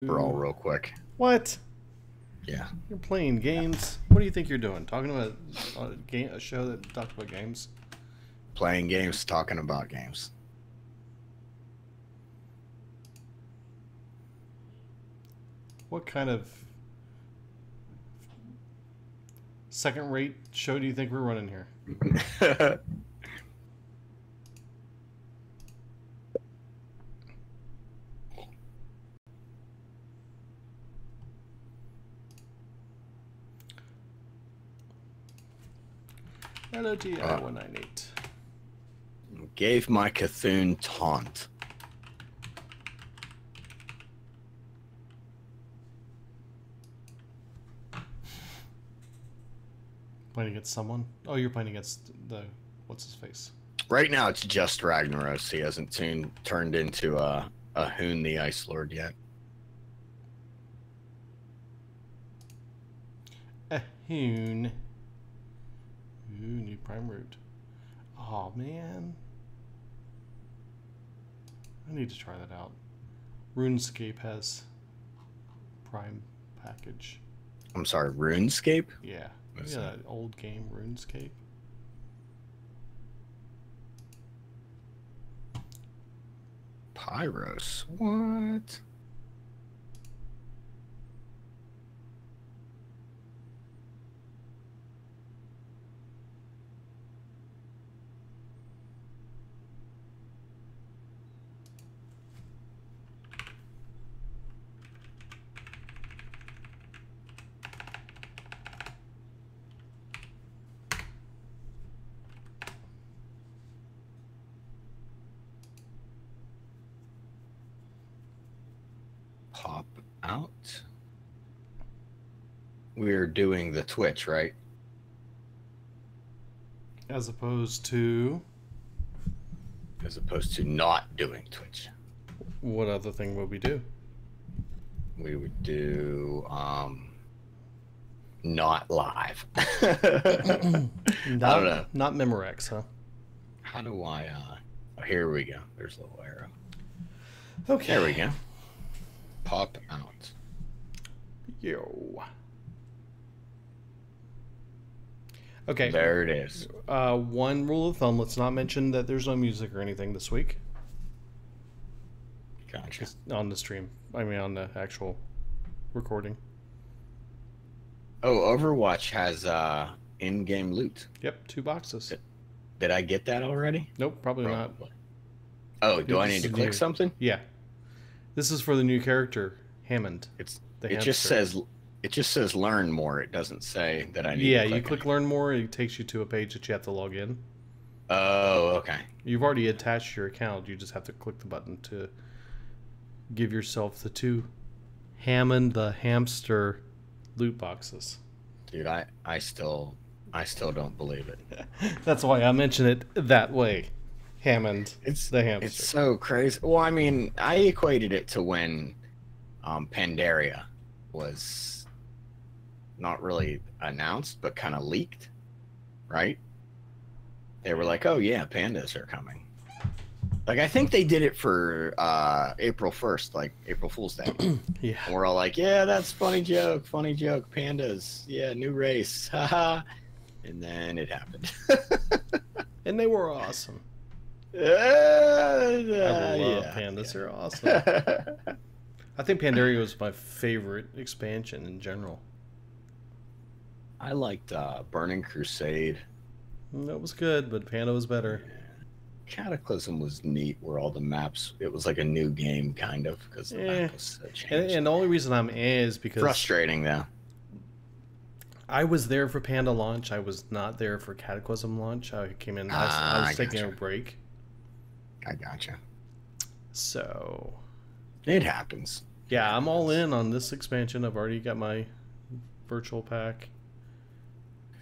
Brawl real quick. What? Yeah. You're playing games? What do you think you're doing? Talking about a show that talks about games? Playing games, talking about games. What kind of second-rate show do you think we're running here? LOTI 198. Gave my Cthulhu taunt. Playing against someone? Oh, you're playing against the what's his face? Right now it's just Ragnaros. He hasn't turned into a Hoon the Ice Lord yet. A Hoon. Ooh, new prime route. Oh man. I need to try that out. RuneScape has prime package. I'm sorry, RuneScape? Yeah. Yeah, that old game RuneScape. Pyros. What? Pop out. We're doing the Twitch, right? As opposed to As opposed to not doing Twitch. what other thing would we do? We would do not live. Not, I don't know. Not Memorex, huh? How do I oh, here we go. There's a little arrow. Okay. There we go. Pop out. Yo. Okay. There it is. One rule of thumb, let's not mention that there's no music or anything this week. Gotcha. Just on the stream. I mean on the actual recording. Oh, Overwatch has in-game loot. Yep, 2 boxes. Did I get that already? Nope, probably not. Oh, do I need to click something? Yeah. This is for the new character, Hammond. It just says learn more. It doesn't say that I need Yeah, to click you click learn more, it takes you to a page that you have to log in. Oh, okay. You've already attached your account, you just have to click the button to give yourself the 2 Hammond the hamster loot boxes. Dude, I still don't believe it. That's why I mention it that way. Hammond, the hamster. It's so crazy. Well, I mean, I equated it to when Pandaria was not really announced, but kind of leaked, right? They were like, "Oh yeah, pandas are coming." Like, I think they did it for April 1st, like April Fool's Day. Yeah. And we're all like, "Yeah, that's funny joke, pandas. Yeah, new race, haha." And then it happened. And they were awesome. I love pandas. They're awesome. I think Pandaria was my favorite expansion in general. I liked Burning Crusade. That was good, but Panda was better. Cataclysm was neat, where all the maps, it was like a new game, kind of, because the map was changed. And the only reason I'm is because... Frustrating, though. I was there for Panda launch. I was not there for Cataclysm launch. I came in, I was taking a break. I gotcha. So... It happens. Yeah, I'm all in on this expansion. I've already got my virtual pack.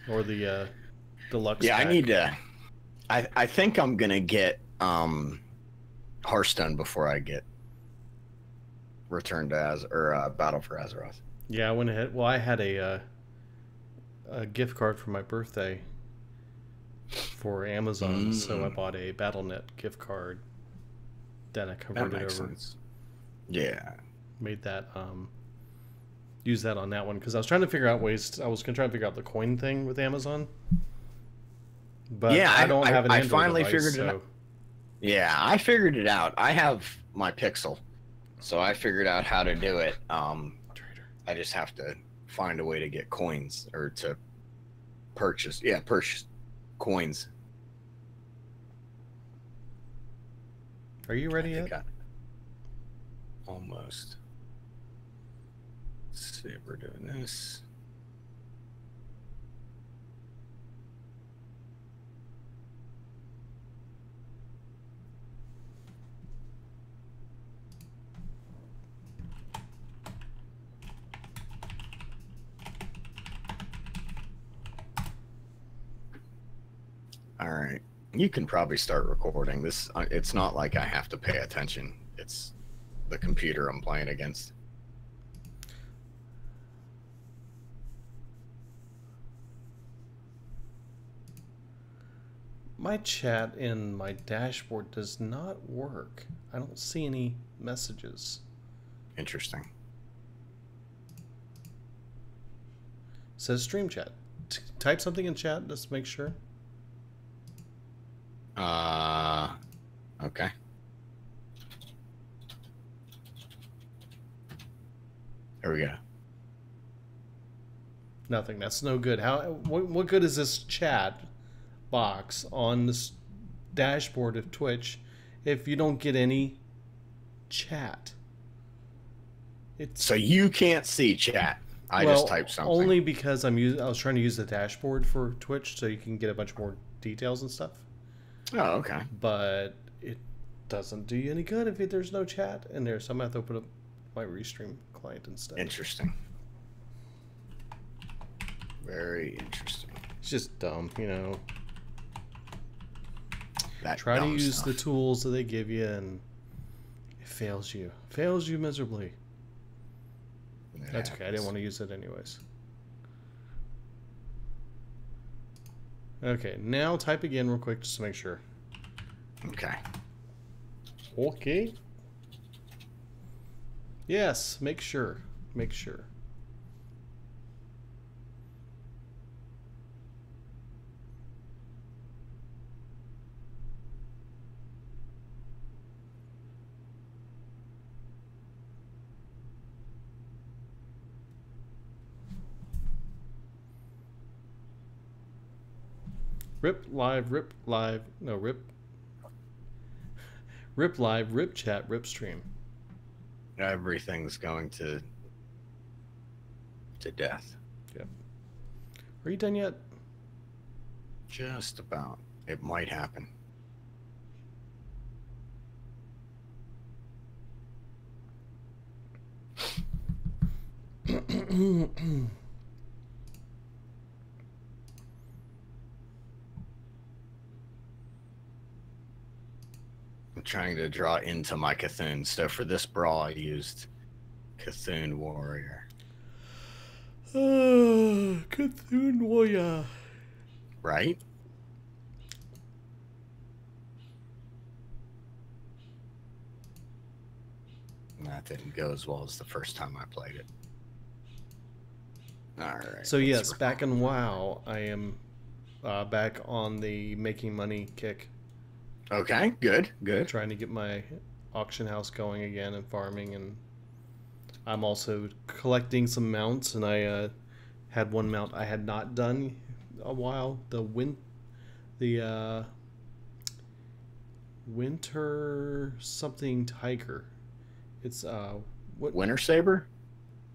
Or the deluxe pack. I need to... I think I'm going to get Hearthstone before I get Return to Battle for Azeroth. Yeah, I went ahead. Well, I had a gift card for my birthday for Amazon, so I bought a Battle.net gift card. Then I converted over. Sense. Yeah. made that use that on that one because I was trying to figure out ways. I was gonna try to figure out the coin thing with Amazon, but Yeah, I don't have an Android finally device, figured so. it out. Yeah, I figured it out. I have my Pixel, so I figured out how to do it. I just have to find a way to get coins or to purchase coins. Are you ready yet? Almost. Let's see if we're doing this. All right. You can probably start recording this. It's not like I have to pay attention. It's the computer I'm playing against. My chat in my dashboard does not work. I don't see any messages. Interesting. It says stream chat. Type something in chat just to make sure. Okay. There we go. Nothing. That's no good. What good is this chat box on this dashboard of Twitch if you don't get any chat? So you can't see chat. I just typed something. Only because I was trying to use the dashboard for Twitch so you can get a bunch more details and stuff. Oh, okay. But it doesn't do you any good if there's no chat in there. So I'm going to have to open up my Restream client instead. Interesting. Very interesting. It's just dumb, you know. That Try to use the tools that they give you and it fails you. Fails you miserably. That's okay. I didn't want to use it anyways. Okay, now type again real quick just to make sure. Okay. Okay. Yes, make sure. Make sure. Rip live, no, rip live, rip chat, rip stream. Everything's going to death. Yep. Are you done yet? Just about. It might happen. I'm trying to draw into my Cthulhu. So for this brawl, I used Cthulhu Warrior. Cthulhu Warrior. Right? That didn't go as well as the first time I played it. Alright. So yes, back in WoW, I am back on the making money kick. Okay, good, good. Trying to get my auction house going again and farming, and I'm also collecting some mounts, and I had one mount I had not done a while. The winter something tiger. It's what Winter Saber?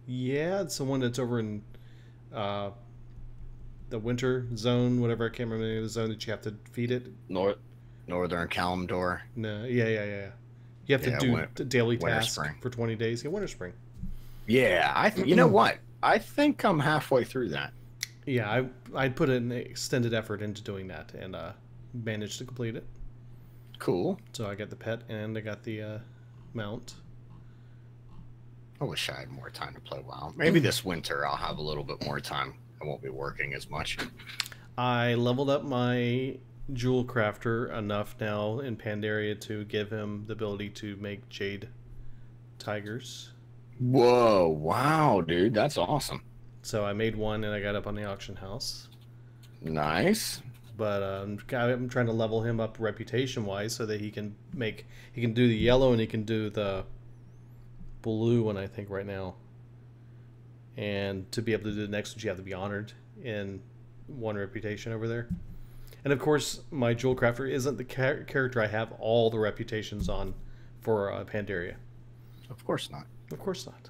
Yeah, it's the one that's over in the winter zone, whatever. I can't remember the name of the zone that you have to feed it. Northern Kalimdor. No, yeah. You have to do the daily task spring. for 20 days. Yeah, winter spring. Yeah, you know what? I think I'm halfway through that. Yeah, I put an extended effort into doing that and managed to complete it. Cool. So I got the pet and I got the mount. I wish I had more time to play WoW. Maybe this winter I'll have a little bit more time. I won't be working as much. I leveled up my Jewel Crafter enough now in Pandaria to give him the ability to make Jade Tigers. Whoa, wow, dude, that's awesome. So I made one and I got up on the auction house. Nice. But I'm trying to level him up reputation wise so that he can do the yellow and he can do the blue one, I think, right now. And to be able to do the next one, you have to be honored in one reputation over there. And of course, my Jewel Crafter isn't the character I have all the reputations on for Pandaria. Of course not. Of course not.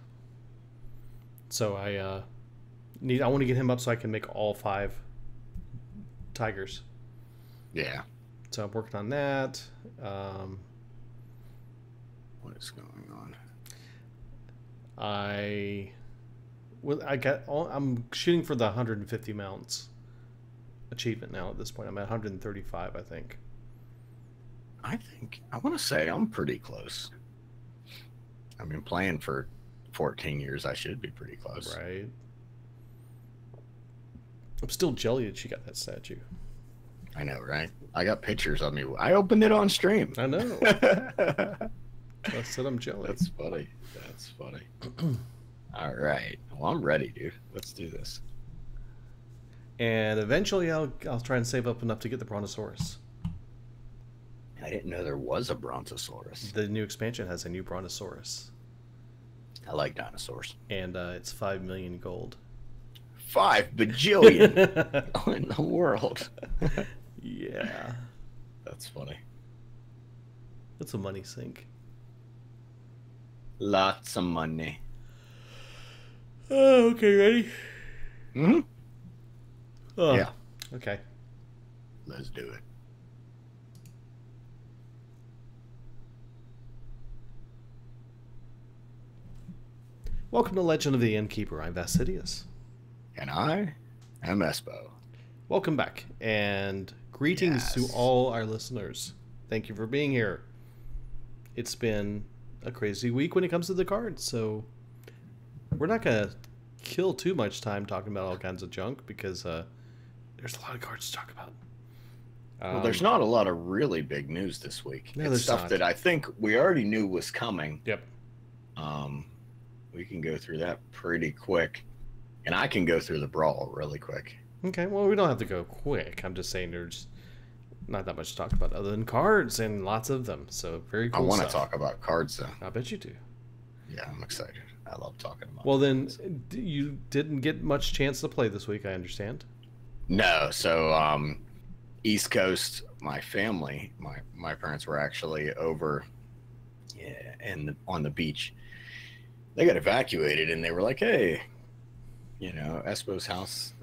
So I want to get him up so I can make all 5 tigers. Yeah. So I'm working on that. What is going on? I'm shooting for the 150 mounts achievement now at this point. I'm at 135, I think. I want to say I'm pretty close. I've been playing for 14 years. I should be pretty close. Right. I'm still jelly that she got that statue. I know, right? I got pictures of me. I opened it on stream. I know. I said I'm jelly. That's funny. That's funny. All right. Well, I'm ready, dude. Let's do this. And eventually I'll try and save up enough to get the Brontosaurus. I didn't know there was a Brontosaurus. The new expansion has a new Brontosaurus. I like dinosaurs. And it's 5 million gold. 5 bajillion in the world. Yeah. That's funny. That's a money sink. Lots of money. Oh, okay, ready? Mm-hmm. Oh, yeah. Okay. Let's do it. Welcome to Legend of the Innkeeper. I'm Vassidius. And I am Espo. Welcome back, and greetings to all our listeners. Thank you for being here. It's been a crazy week when it comes to the cards, so we're not going to kill too much time talking about all kinds of junk because there's a lot of cards to talk about. Well, there's not a lot of really big news this week. No, it's there's stuff not. that I think we already knew was coming. Yep. We can go through that pretty quick. And I can go through the brawl really quick. Okay, well, we don't have to go quick. I'm just saying there's not that much to talk about other than cards and lots of them. So very cool I want to stuff. talk about cards, though. I bet you do. Yeah, I'm excited. I love talking about Well, cards. then, you didn't get much chance to play this week, I understand. No, so East Coast, my family, my parents were actually over and on the beach. They got evacuated, and they were like, hey, you know, Espo's house.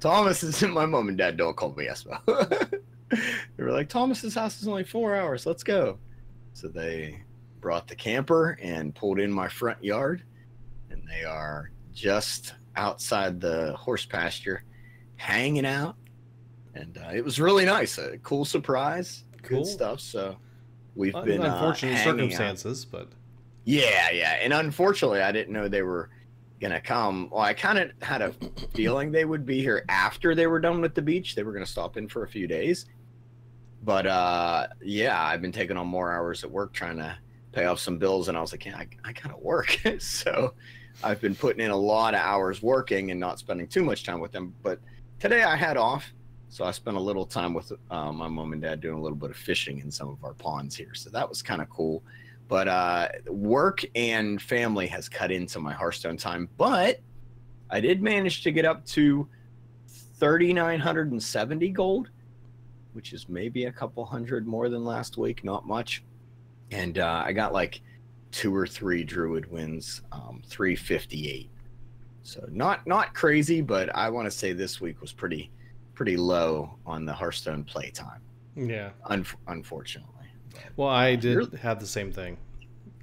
Thomas is in. My mom and dad don't call me Espo. They were like, Thomas's house is only 4 hours. Let's go. So they brought the camper and pulled in my front yard, and they are just outside the horse pasture, hanging out. And it was really nice. A cool surprise. Cool Good stuff. So we've been unfortunate hanging circumstances, out. but Yeah. And unfortunately, I didn't know they were gonna come. Well, I kind of had a feeling they would be here after they were done with the beach. They were gonna stop in for a few days. But yeah, I've been taking on more hours at work trying to pay off some bills, and I was like, yeah, I gotta work. So I've been putting in a lot of hours working and not spending too much time with them. But today I had off, so I spent a little time with my mom and dad doing a little bit of fishing in some of our ponds here. So that was kind of cool. But work and family has cut into my Hearthstone time. But I did manage to get up to 3,970 gold, which is maybe a couple hundred more than last week. Not much. And I got like 2 or 3 druid wins, 358. So not crazy, but I want to say this week was pretty low on the Hearthstone playtime. yeah. Unfortunately. Well, I did have the same thing.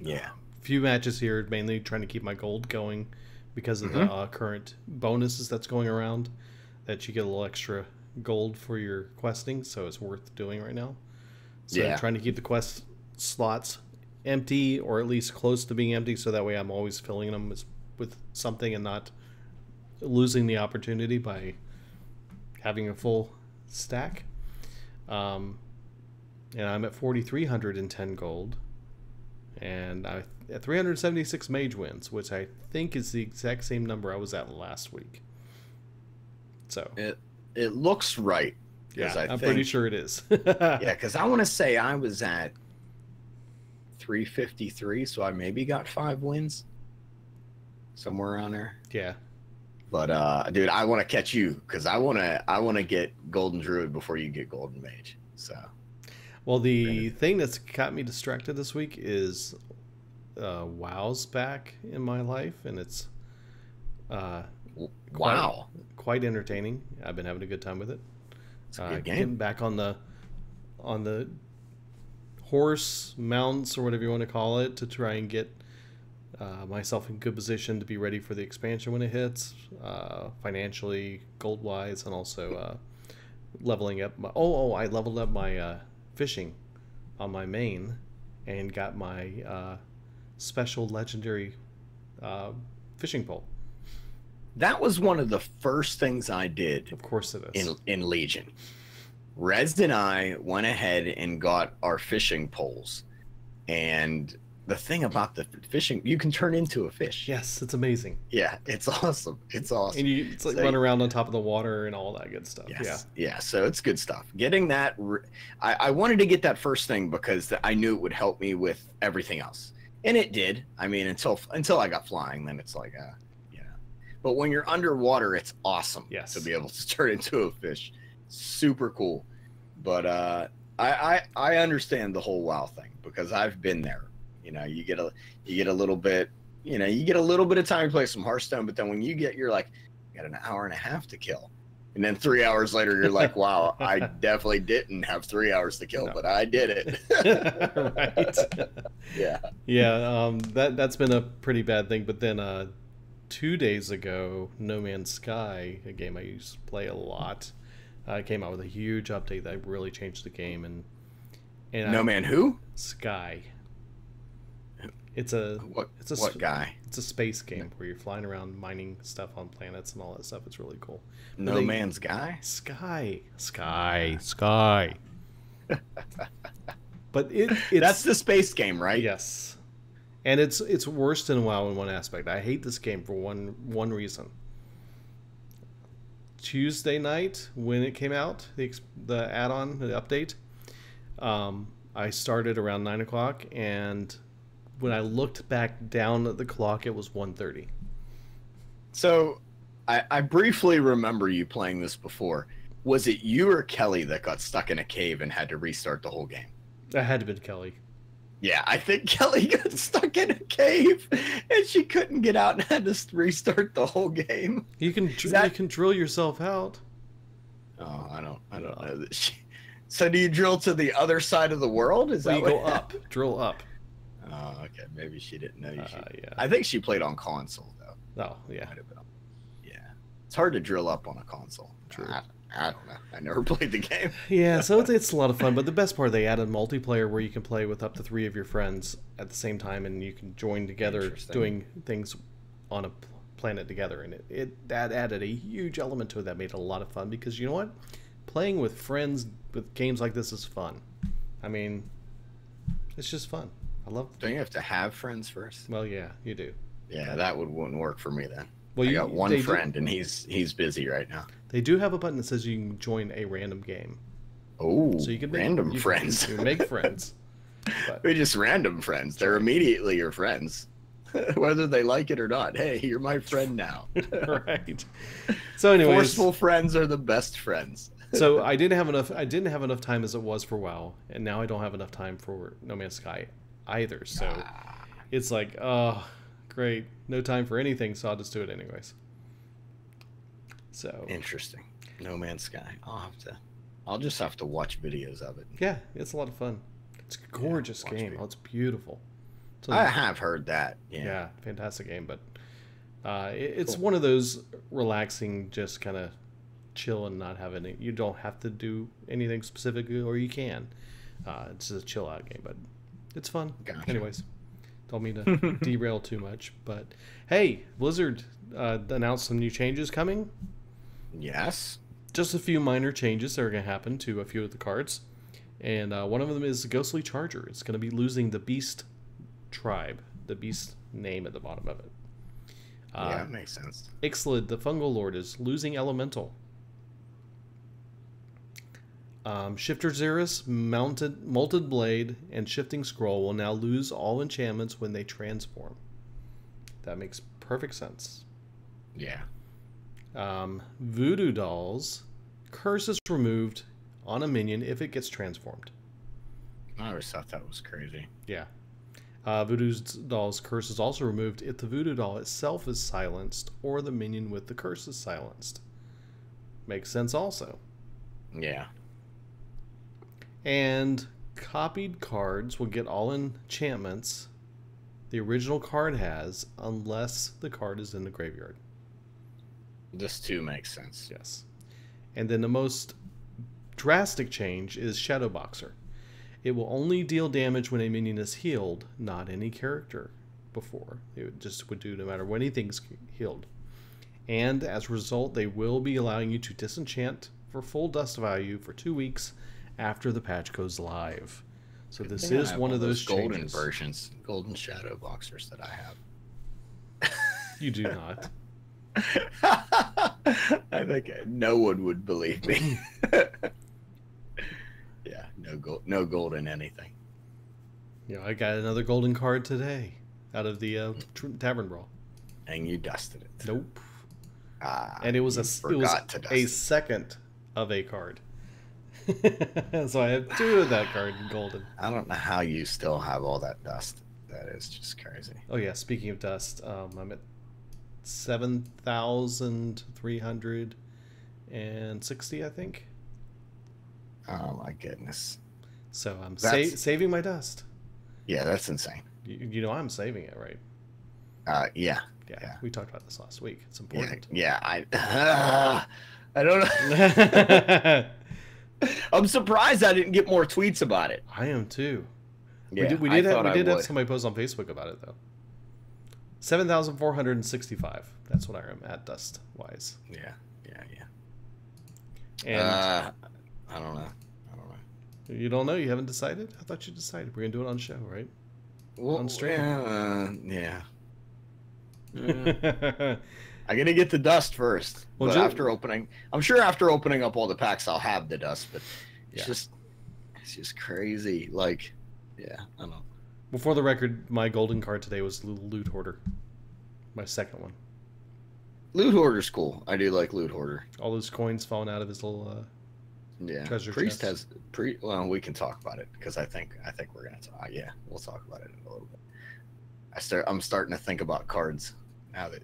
Yeah. Few matches here, mainly trying to keep my gold going because of the current bonuses that's going around, that you get a little extra gold for your questing, so it's worth doing right now. So I'm trying to keep the quest slots empty, or at least close to being empty, so that way I'm always filling them with something and not losing the opportunity by having a full stack. And I'm at 4,310 gold. and I at 376 mage wins, which I think is the exact same number I was at last week. So it looks right. Yeah, I'm pretty sure it is. Yeah, because I want to say I was at 353, so I maybe got 5 wins. Somewhere around there. Yeah. But dude, I want to catch you because I wanna get Golden Druid before you get Golden Mage. So well, the thing that's got me distracted this week is WoW's back in my life, and it's quite entertaining. I've been having a good time with it. It's a good game. Getting back on the horse mounts or whatever you want to call it to try and get myself in good position to be ready for the expansion when it hits, financially, gold wise, and also leveling up. I leveled up my fishing on my main and got my special legendary fishing pole. That was one of the first things I did. Of course it is. In Legion. Rez and I went ahead and got our fishing poles. And the thing about the fishing, you can turn into a fish. Yes, it's amazing. Yeah, it's awesome. It's awesome. And it's like run around on top of the water and all that good stuff. Yes. Yeah, so it's good stuff. Getting that, I wanted to get that first thing because I knew it would help me with everything else. And it did. I mean, until I got flying, then it's like, but when you're underwater, it's awesome to be able to turn into a fish. Super cool. But I understand the whole WoW thing because I've been there. You know, you get a little bit, you get a little bit of time to play some Hearthstone, but then when you're like, got an hour and a half to kill. And then 3 hours later, you're like, wow, I definitely didn't have 3 hours to kill, but I did it. Right. Yeah. Yeah. That's been a pretty bad thing. But then 2 days ago, No Man's Sky, a game I used to play a lot, came out with a huge update that really changed the game. And No Man who? Sky. It's a guy? It's a space game where you're flying around mining stuff on planets and all that stuff. It's really cool. No Man's Guy? Sky. But it's that's the space game, right? Yes. And it's worse than WoW in one aspect. I hate this game for one reason. Tuesday night when it came out, the add-on, the update, I started around 9 o'clock, and when I looked back down at the clock, it was 1:30. So I briefly remember you playing this before. Was it you or Kelly that got stuck in a cave and had to restart the whole game? That had to have been Kelly. Yeah, I think Kelly got stuck in a cave and she couldn't get out and had to restart the whole game. You can drill yourself out. Oh, I don't know. So do you drill to the other side of the world? Is that you go up? Drill up. Oh, okay. Maybe she didn't know. Yeah. I think she played on console though. Oh, yeah. Yeah, it's hard to drill up on a console. True. I don't know. I never played the game. Yeah, so it's a lot of fun. But the best part, they added multiplayer where you can play with up to 3 of your friends at the same time, and you can join together doing things on a planet together. And that added a huge element to it that made it a lot of fun because you know what? Playing with friends with games like this is fun. I mean, it's just fun. I love it. Don't you have to have friends first? Well, yeah, you do. Yeah, that wouldn't work for me then. Well, I got one friend, and he's busy right now. They do have a button that says you can join a random game. Oh, so you can random friends. You can make friends. But we're just random friends. They're immediately your friends, whether they like it or not. Hey, you're my friend now. Right. So, anyways, forceful friends are the best friends. So I didn't have enough time as it was for WoW, and now I don't have enough time for No Man's Sky either. So it's like, oh, great, no time for anything. So I'll just do it anyways. So interesting. No Man's Sky. I'll just have to watch videos of it. Yeah, it's a lot of fun. It's a gorgeous game. Oh, it's beautiful. So I have heard that. Yeah, fantastic game. But it's one of those relaxing, just kind of chill and not have any. You don't have to do anything specifically, or you can. It's just a chill out game, but it's fun. Gotcha. Anyways, don't mean to derail too much, but hey, Blizzard announced some new changes coming. Yes. Just a few minor changes that are going to happen to a few of the cards. And one of them is Ghostly Charger. It's going to be losing the Beast tribe, the beast name at the bottom of it. Yeah, that makes sense. Ixlid, the fungal lord, is losing elemental. Shifter Xeris, Molted Blade, and Shifting Scroll will now lose all enchantments when they transform. That makes perfect sense. Yeah. Voodoo Dolls, curse is removed on a minion if it gets transformed. I always thought that was crazy. Yeah. Voodoo Doll's curse is also removed if the Voodoo Doll itself is silenced or the minion with the curse is silenced. Makes sense also. Yeah. And copied cards will get all enchantments the original card has unless the card is in the graveyard. This too makes sense. Yes. And then the most drastic change is Shadow Boxer. It will only deal damage when a minion is healed, not any character before. It just would do no matter when anything's healed. And as a result, they will be allowing you to disenchant for full dust value for 2 weeks after the patch goes live. So this is one of those golden changes. versions, golden shadow boxers that I have. You do not. I think no one would believe me. Yeah, no gold in anything. You know, I got another golden card today out of the Tavern Brawl. And you dusted it. Nope. And it was a second of a card. So I have 2 of that card in golden. I don't know how you still have all that dust. That is just crazy. Oh yeah, speaking of dust, I'm at 7,360, I think. Oh my goodness. So I'm saving my dust. Yeah, that's insane. You know I'm saving it, right? Yeah. We talked about this last week. It's important. Yeah. I don't know. I'm surprised I didn't get more tweets about it. I am too. Yeah, we did have somebody post on Facebook about it though. 7,465. That's what I am at dust wise. Yeah. And I don't know. You don't know? You haven't decided? I thought you decided. We're gonna do it on show, right? Well, on stream. Yeah. I gotta get the dust first. Well, but after opening, I'm sure after opening up all the packs, I'll have the dust. But it's just crazy. Like, yeah, I don't know. Before the record, my golden card today was Loot Hoarder, my second one. Loot Hoarder's cool. I do like Loot Hoarder. All those coins falling out of his little treasure Priest chest. Well, we can talk about it because I think we're gonna talk. Yeah, we'll talk about it in a little bit. I'm starting to think about cards now that.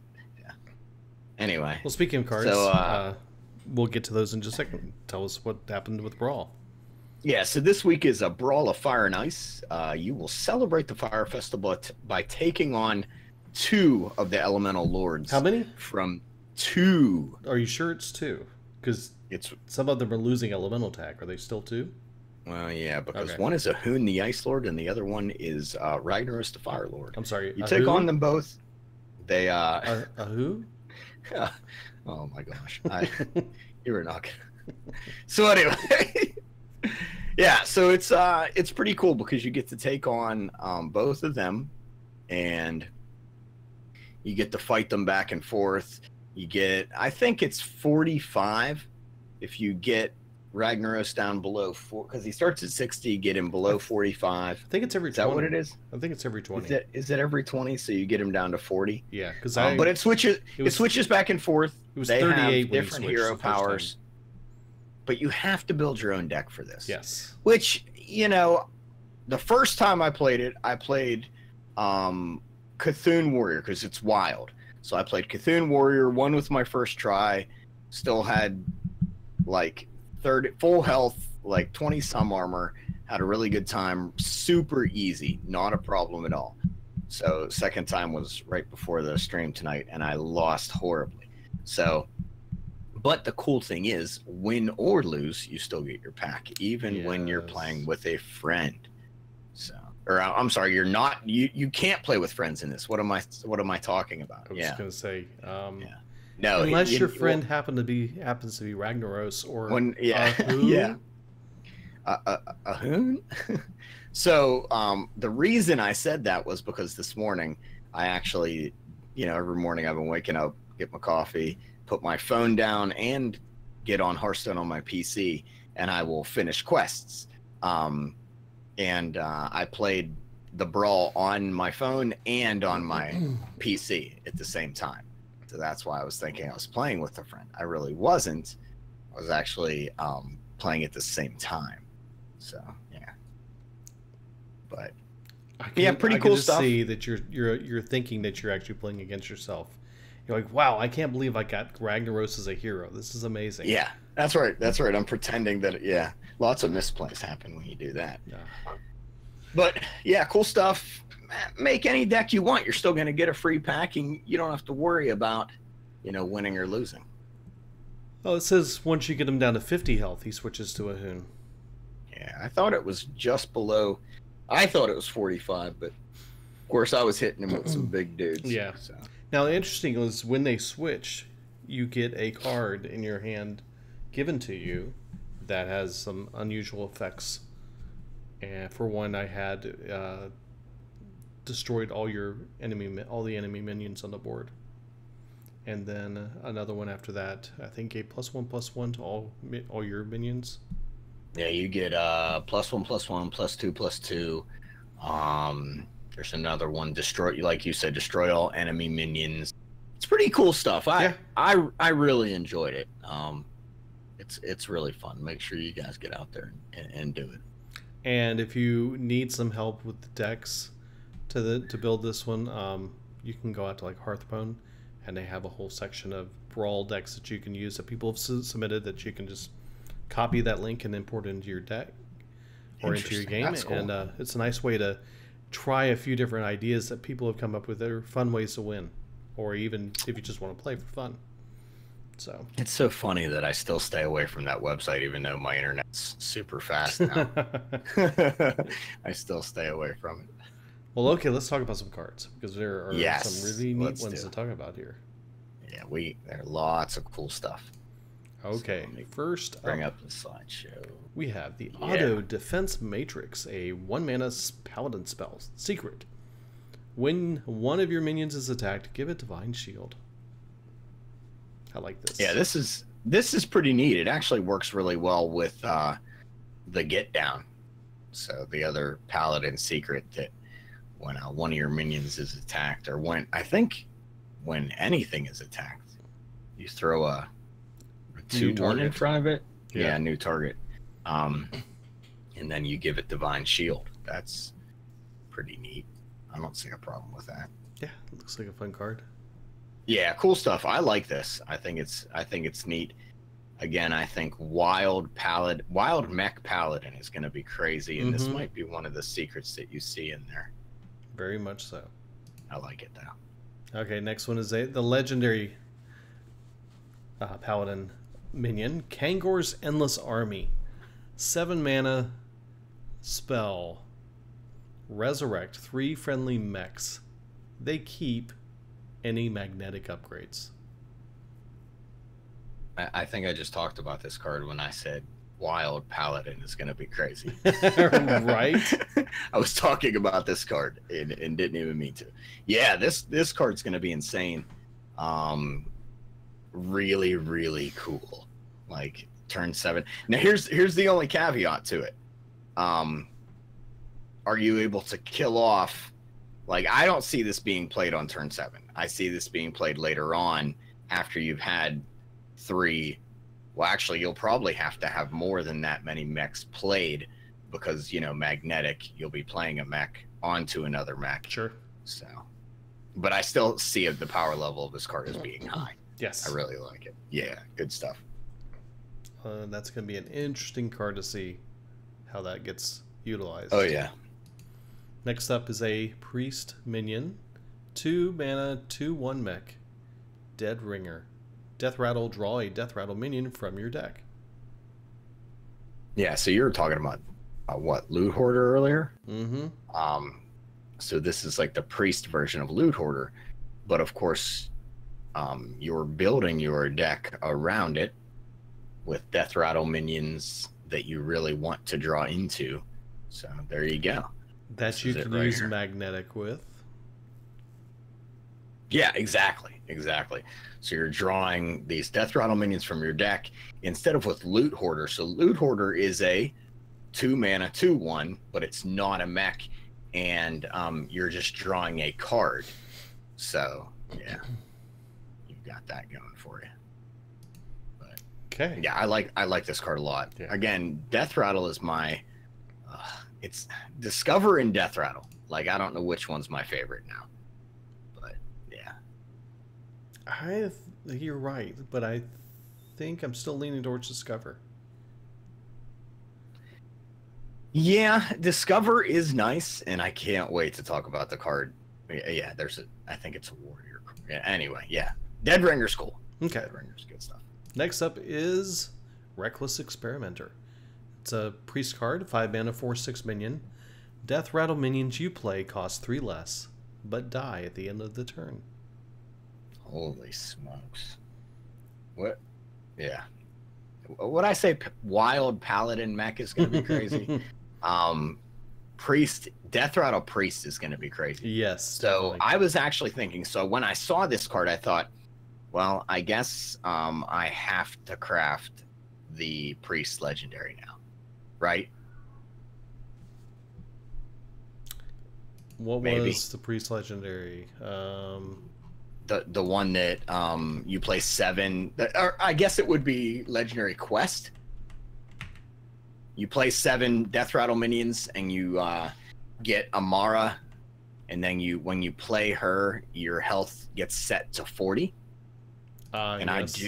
Anyway. Well, speaking of cards, so, we'll get to those in just a second. Tell us what happened with Brawl. Yeah, so this week is a Brawl of Fire and Ice. You will celebrate the Fire Festival by taking on 2 of the Elemental Lords. How many? From 2. Are you sure it's 2? Because some of them are losing Elemental tag. Are they still 2? Well, yeah, because one is Ahun the Ice Lord, and the other one is Ragnaros the Fire Lord. I'm sorry. You take on them both. They who? Oh my gosh, you were not. So anyway, yeah. So it's pretty cool because you get to take on both of them, and you get to fight them back and forth. You get, I think it's 45 if you get Ragnaros down below 4, because he starts at 60. You get him below 45. I think it's every 20. Is that what it is? I think it's every 20. Is it every 20? So you get him down to 40. Yeah, because but it switches back and forth. It was 38 have different hero powers, but you have to build your own deck for this. Yes. Which, the first time I played it, I played Cthulhu Warrior because it's wild. So I played Cthulhu Warrior, won with my first try, still had like full health, like 20 some armor, had a really good time, super easy, not a problem at all. So second time was right before the stream tonight, and I lost horribly. So, but the cool thing is, win or lose, you still get your pack, even when you're playing with a friend. So, or I'm sorry, you're not. You can't play with friends in this. What am I talking about? I was just gonna say. No, unless your friend happens to be Ragnaros or Ahun. So the reason I said that was because this morning I actually, every morning I've been waking up, get my coffee, put my phone down, and get on Hearthstone on my PC, and I will finish quests. And I played the Brawl on my phone and on my PC at the same time. So that's why I was thinking I was playing with a friend. I really wasn't. I was actually playing at the same time. So yeah, but pretty cool stuff. I can see that you're thinking that you're actually playing against yourself. You're like, wow, I can't believe I got Ragnaros as a hero. This is amazing. Yeah, that's right. That's right. I'm pretending that. Yeah, lots of misplays happen when you do that. Yeah. But yeah, cool stuff. Make any deck you want. You're still going to get a free pack, and you don't have to worry about, winning or losing. Oh, it says once you get him down to 50 health, he switches to a Hoon. Yeah, I thought it was just below. I thought it was 45, but of course I was hitting him with some big dudes. Yeah. So. Now, the interesting is when they switch, you get a card in your hand given to you that has some unusual effects. And for one, I had destroyed all the enemy minions on the board. And then another one after that, I think gave +1/+1 to all your minions. Yeah, you get +1/+1, +2/+2. There's another one, destroy, like you said, destroy all enemy minions. It's pretty cool stuff. I really enjoyed it. It's really fun. Make sure you guys get out there and do it. And if you need some help with the decks to build this one, you can go out to like Hearthstone, and they have a whole section of Brawl decks that you can use that people have submitted that you can just copy that link and import it into your deck or into your game. That's cool. And it's a nice way to try a few different ideas that people have come up with that are fun ways to win, or even if you just want to play for fun. So it's so funny that I still stay away from that website, even though my internet's super fast now. I still stay away from it. Well, okay, let's talk about some cards, because there are some really neat ones to talk about here. Yeah, there are lots of cool stuff. Okay, so first bring up the slideshow. We have the Auto Defense Matrix, a 1-mana paladin spell. Secret. When one of your minions is attacked, give it Divine Shield. I like this. Yeah, this is pretty neat. It actually works really well with the Get Down. So the other paladin secret that when one of your minions is attacked, or when anything is attacked, you throw a 2/1 in front of it. Yeah, new target. And then you give it Divine Shield. That's pretty neat. I don't see a problem with that. Yeah, it looks like a fun card. Yeah, cool stuff. I like this. I think it's neat. Again, I think Wild Mech Paladin is going to be crazy, and this might be one of the secrets that you see in there. Very much so. I like it though. Okay, next one is the legendary Paladin minion, Kangor's Endless Army. 7-mana spell. Resurrect 3 friendly mechs. They keep any magnetic upgrades. I think I just talked about this card when I said Wild Paladin is going to be crazy. Right? I was talking about this card and didn't even mean to. Yeah, this card's going to be insane. Really, really cool. Like turn 7. Now here's the only caveat to it. Are you able to kill off? Like, I don't see this being played on turn 7. I see this being played later on after you've had 3. Well, actually, you'll probably have to have more than that many mechs played because, magnetic, you'll be playing a mech onto another mech. Sure. So, but I still see the power level of this card as being high. Yes. I really like it. Yeah, good stuff. That's going to be an interesting card to see how that gets utilized. Oh, yeah. Next up is a Priest minion. 2-mana, 2/1 mech. Dead Ringer. Death Rattle, draw a Death Rattle minion from your deck. Yeah, so you were talking about what, Loot Hoarder earlier? Mm-hmm. So this is like the Priest version of Loot Hoarder, but of course, you're building your deck around it with Death Rattle minions that you really want to draw into. So there you go. That This you is it can right use here. magnetic with. Yeah, exactly. Exactly. So you're drawing these Death Rattle minions from your deck instead of with Loot Hoarder. So Loot Hoarder is a 2-mana 2/1, but it's not a mech, and you're just drawing a card. So yeah, you've got that going for you. But Okay. yeah, I like this card a lot. Yeah. Again, Death Rattle is my it's Discover and Death Rattle. Like, I don't know which one's my favorite now. But yeah. You're right, but I think I'm still leaning towards Discover. Yeah, Discover is nice, and I can't wait to talk about the card. Yeah, I think it's a warrior. Yeah, anyway, yeah. Dead Ringer's cool. Okay. Dead Ringer's good stuff. Next up is Reckless Experimenter. It's a priest card, 5 mana, 4/6 minion. Death Rattle minions you play cost 3 less, but die at the end of the turn. Holy smokes. What? Yeah. What I say, Wild Paladin mech is going to be crazy. Priest, Death Rattle Priest is going to be crazy. Yes. So definitely. I was actually thinking, so when I saw this card, I thought, well, I guess I have to craft the Priest Legendary now, right? What Maybe. was the priest legendary? The one that you play 7, or I guess it would be Legendary Quest. You play 7 Death Rattle minions, and you get Amara, and then when you play her, your health gets set to 40. And yes.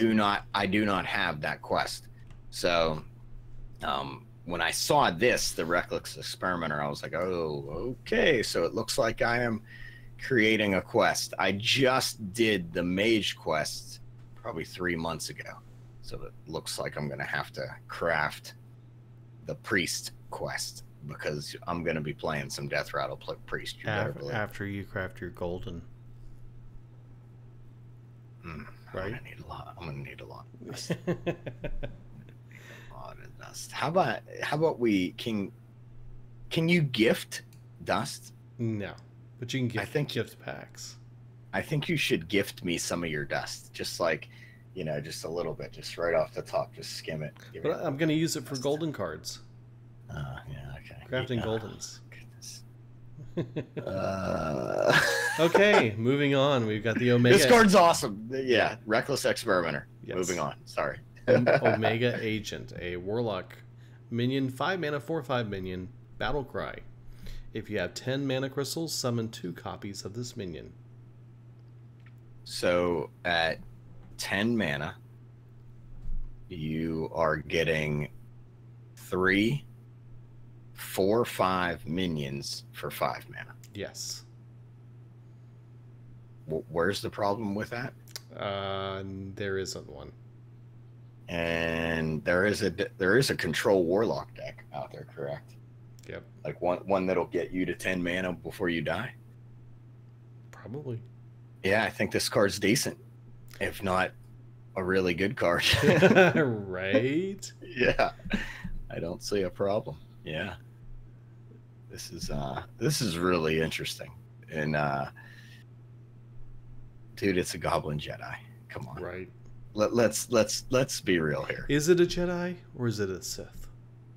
I do not have that quest. So when I saw this, the Reckless Experimenter, I was like, oh, okay. So it looks like I am creating a quest. I just did the Mage quest probably 3 months ago. So it looks like I'm going to have to craft the Priest quest, because I'm going to be playing some Death Rattle Priest. You better believe. After you craft your golden. Right? I'm gonna need a lot. Dust. How about we can you gift dust? No, but you can gift packs. I think you should gift me some of your dust, just like, just a little bit, just right off the top, just skim it. But I'm gonna use it for golden cards. Yeah, okay. Crafting goldens. Goodness. Okay, moving on. We've got the Omega. This card's awesome. Yeah, Reckless Experimenter. Yes. Moving on. Sorry. Omega Agent, a warlock minion, 5 mana, 4/5 minion, battle cry. If you have 10 mana crystals, summon 2 copies of this minion. So at 10 mana, you are getting 3 4/5 minions for 5 mana. Yes. Where's the problem with that? There isn't one. And there is a control warlock deck out there, correct? Yep. Like one that'll get you to 10 mana before you die. Probably. Yeah, I think this card's decent, if not a really good card. Right? Yeah, I don't see a problem. Yeah, this is really interesting, and dude, it's a Goblin Jedi. Come on, Right. Let's be real here. Is it a Jedi or is it a Sith?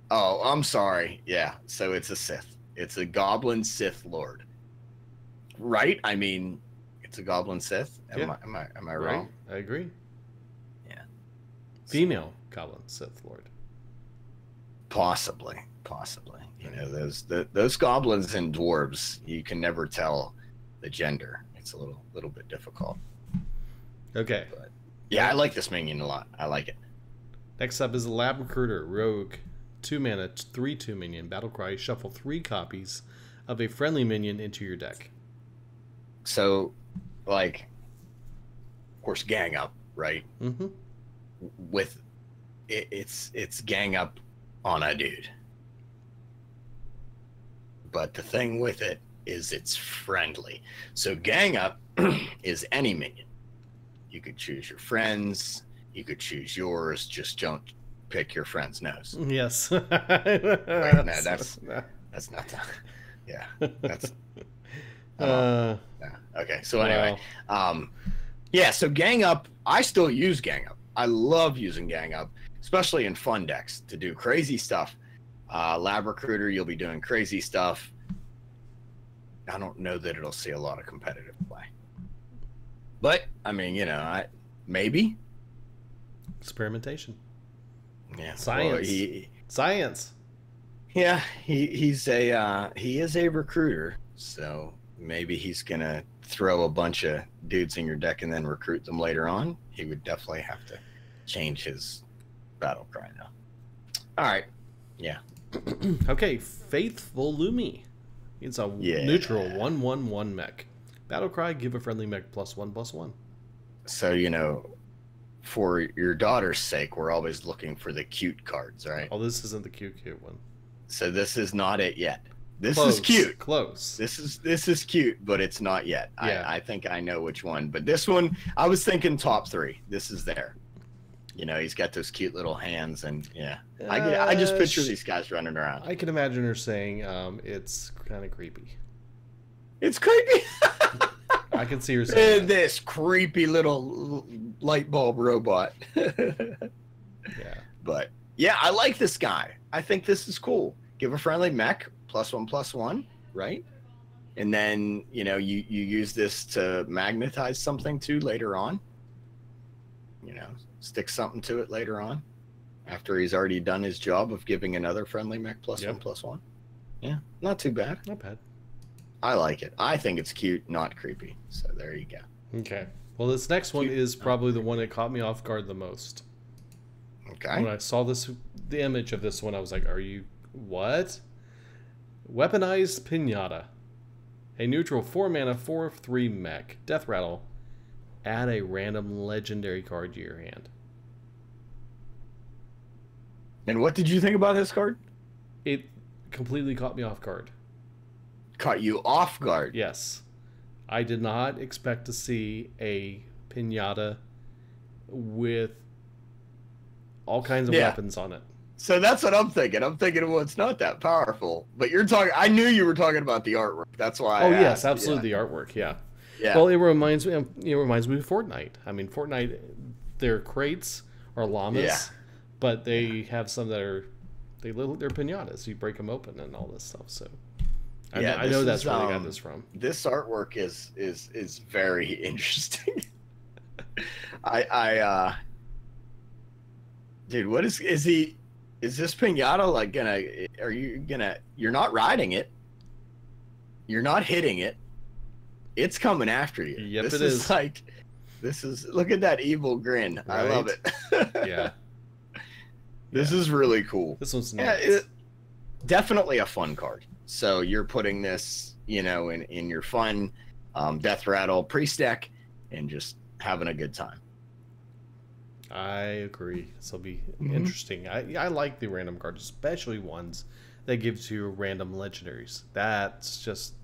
Oh, I'm sorry. Yeah, so it's a Sith. It's a Goblin Sith Lord, right? I mean, it's a Goblin Sith. Am I wrong? Right. I agree. Yeah. Female Goblin Sith Lord. Possibly. Those goblins and dwarves, you can never tell the gender. It's a little bit difficult. Okay. But yeah, I like this minion a lot. I like it. Next up is the Lab Recruiter, Rogue, 2 mana, 3/2 minion, battle cry. Shuffle 3 copies of a friendly minion into your deck. So, like, of course, gang up, right? Mm-hmm. With it's gang up on a dude. But the thing with it is it's friendly. So gang up is any minion. You could choose your friends. You could choose yours. Just don't pick your friend's nose. Yes. Right, no, That's not the, yeah, that's, uh, yeah. Okay. So anyway, yeah, so Gang Up, I still use Gang Up. I love using Gang Up, especially in fun decks to do crazy stuff. Lab Recruiter, you'll be doing crazy stuff. I don't know that it'll see a lot of competitive play. But, I mean, you know, maybe. experimentation. Yeah. Science. Well, Science. yeah, he is a recruiter, so maybe he's going to throw a bunch of dudes in your deck and then recruit them later on. He would definitely have to change his battle cry now. All right. Yeah. Okay, Faithful Lumi. It's a neutral 1/1/1 mech. Battle cry, give a friendly mech +1/+1. So, you know, for your daughter's sake, we're always looking for the cute cards, right? Oh, this isn't the cute one. So this is not it yet. This Close, is cute. Close. This is cute, but it's not yet. Yeah. I think I know which one. But this one, I was thinking top 3. This is there. You know, he's got those cute little hands, and yeah, I just picture these guys running around. I can imagine her saying, "It's kind of creepy." It's creepy. I can see her saying this creepy little light bulb robot. Yeah. But yeah, I like this guy. I think this is cool. Give a friendly mech +1/+1, right? And then, you know, you use this to magnetize something too later on. You know, stick something to it later on after he's already done his job of giving another friendly mech +1/+1. Yeah, not too bad. Not bad. I like it. I think it's cute, not creepy. So there you go. Okay. Well, this next one is probably the one that caught me off guard the most. Okay. When I saw the image of this one, I was like, "Are you what?" Weaponized Pinata. A neutral 4-mana 4/3 mech. Death Rattle. Add a random legendary card to your hand. And what did you think about this card? It completely caught me off guard. Caught you off guard. Yes. I did not expect to see a pinata with all kinds of weapons on it. So that's what I'm thinking. I'm thinking, well, it's not that powerful. But you're talking. I knew you were talking about the artwork. That's why. Oh yes, absolutely, the artwork. Yeah. Yeah. Well, it reminds me of Fortnite. I mean, Fortnite, their crates are llamas, but they have some that are they're pinatas. You break them open and all this stuff. So I know that's where they got this from. This artwork is very interesting. Dude, what is this pinata like you're not riding it. You're not hitting it. It's coming after you. Yep, this it is. Look at that evil grin. Right? I love it. Yeah. This is really cool. This one's nice. Yeah, definitely a fun card. So you're putting this, you know, in your fun Death Rattle pre-stack and just having a good time. I agree. This will be interesting. I like the random cards, especially ones that gives you random legendaries. That's just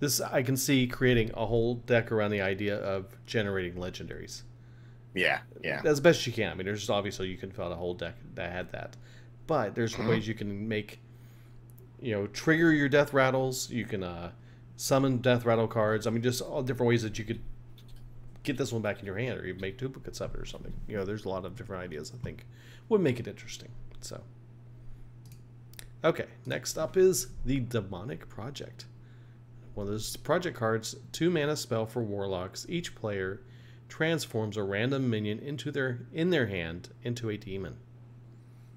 this. I can see creating a whole deck around the idea of generating legendaries. Yeah. As best you can. I mean, there's obviously you can fill out a whole deck that had that, but there's ways you can make, you know, trigger your death rattles. You can summon death rattle cards. I mean, just all different ways that you could get this one back in your hand, or you make duplicates of it or something. You know, there's a lot of different ideas I think would make it interesting. So, okay, next up is the Demonic Project. One of those project cards, 2-mana spell for warlocks. Each player transforms a random minion in their hand into a demon.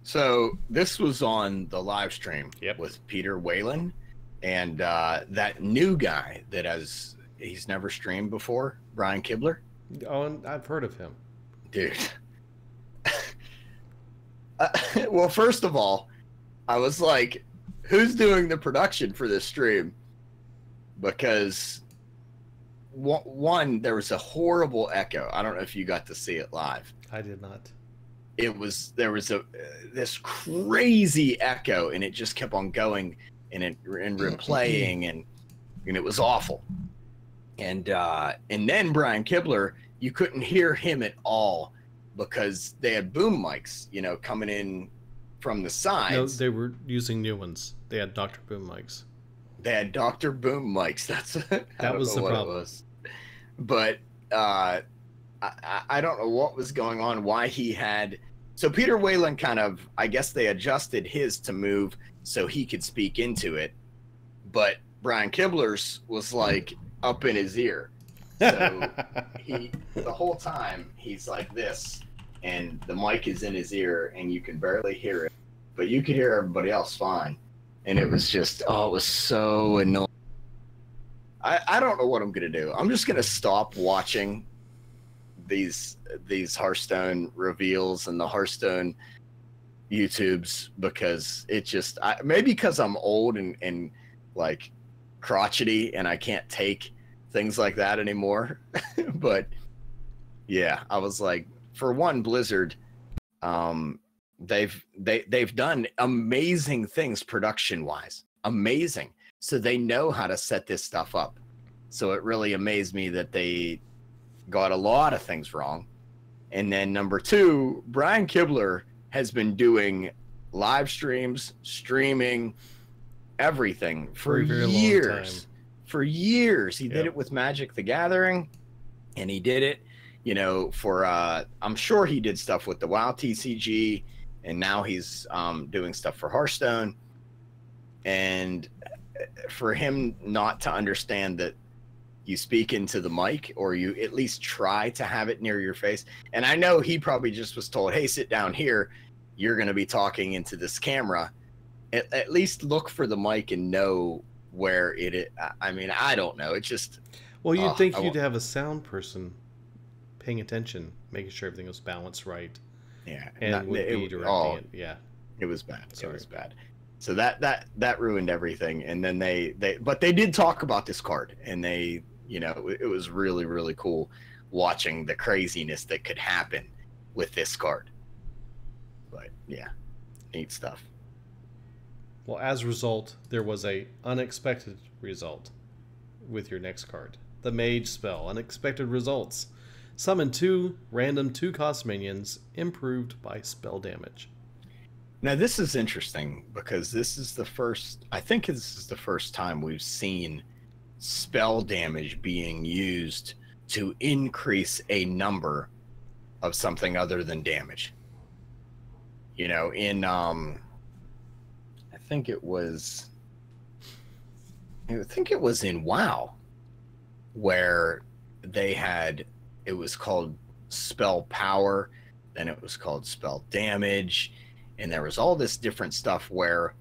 So this was on the live stream with Peter Whalen and that new guy that he's never streamed before, Brian Kibler. Oh, and I've heard of him. Dude. Well, first of all, I was like, who's doing the production for this stream? Because one, there was a horrible echo. I don't know if you got to see it live. I did not. There was this crazy echo, and it just kept on going and replaying, and it was awful. And then Brian Kibler, you couldn't hear him at all because they had boom mics, you know, coming in from the No, sides. they were using new ones. They had Dr. Boom mics. They had Dr. Boom mics. That's I That don't was know the what problem. it was, but I don't know what was going on. Why he had so Peter Whalen kind of, I guess they adjusted his to move so he could speak into it, but Brian Kibler's was like up in his ear, so the whole time he's like this, and the mic is in his ear, and you can barely hear it, but you could hear everybody else fine, and it was just it was so annoying. I don't know what I'm gonna do. I'm just gonna stop watching these Hearthstone reveals and the Hearthstone YouTubes because it just maybe because I'm old and like crotchety and I can't take things like that anymore. But yeah, I was like, for one, Blizzard, they've done amazing things production wise, amazing. So they know how to set this stuff up. So it really amazed me that they got a lot of things wrong. And then number two, Brian Kibler has been doing live streams, streaming, everything for a very years. long time. For years. He did it with Magic the Gathering, and he did it, for I'm sure he did stuff with the WoW TCG, and now he's doing stuff for Hearthstone. And for him not to understand that you speak into the mic, or you at least try to have it near your face. And I know he probably just was told, hey, sit down here. You're going to be talking into this camera. At least look for the mic and know where it is. I mean, I don't know. It's just... Well, you'd think you'd have a sound person paying attention, making sure everything was balanced right. Yeah. And would be directing it. Yeah. It was bad. Sorry. It was bad. So that ruined everything. And then but they did talk about this card, and it was really, really cool watching the craziness that could happen with this card. But yeah, neat stuff. Well, as a result, there was a unexpected result with your next card. The Mage spell. Unexpected results. Summon 2 random 2-cost minions, improved by spell damage. Now this is interesting because this is the first time we've seen spell damage being used to increase a number of something other than damage. In I think it was in WoW where it was called spell power, then it was called spell damage, and there was all this different stuff where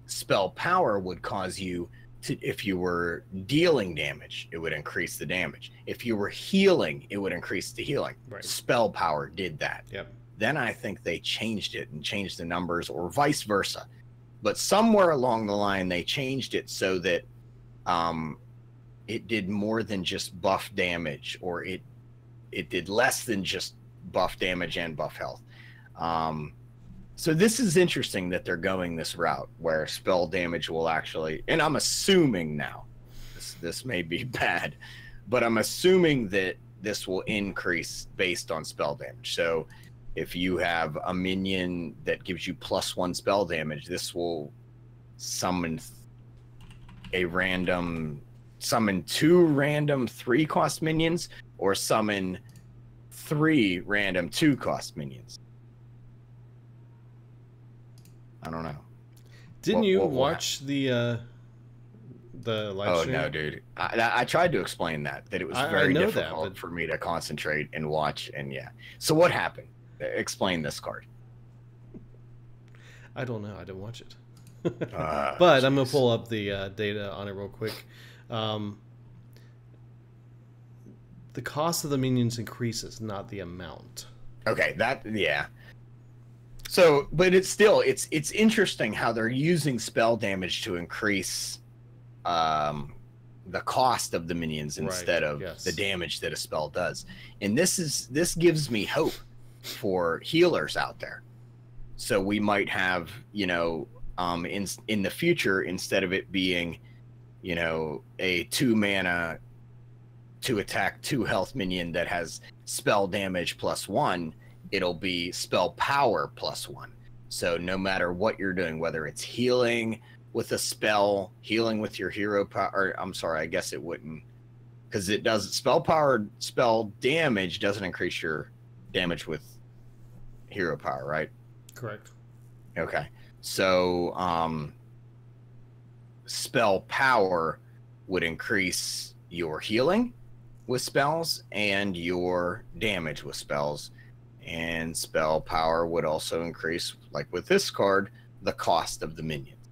spell power would cause you to, if you were dealing damage, it would increase the damage. If you were healing, it would increase the healing. Right. Spell power did that. Yep. Then I think they changed it and changed the numbers, or vice versa. But somewhere along the line, they changed it so that it did more than just buff damage, or it did less than just buff damage and buff health. So this is interesting that they're going this route where spell damage will actually, and I'm assuming now, this may be bad, but I'm assuming that this will increase based on spell damage. So if you have a minion that gives you +1 spell damage, this will summon 2 random 3-cost minions, or summon 3 random 2-cost minions. I don't know. Didn't you watch the live stream? Oh no, dude! I tried to explain that it was very difficult for me to concentrate and watch, and yeah. So what happened? Explain this card. I don't know. I didn't watch it. But I'm gonna pull up the data on it real quick. The cost of the minions increases, not the amount. Okay, yeah. So, but it's still it's interesting how they're using spell damage to increase the cost of the minions instead of the damage that a spell does. And this gives me hope for healers out there. So we might have, in the future, instead of it being, a 2-mana 2-attack 2-health minion that has spell damage +1, it'll be spell power +1. So no matter what you're doing, whether it's healing with a spell, healing with your hero power, or I'm sorry, I guess it wouldn't, because it does spell damage doesn't increase your damage with hero power, right? Correct. Okay. So spell power would increase your healing with spells and your damage with spells. And spell power would also increase, like with this card, the cost of the minions.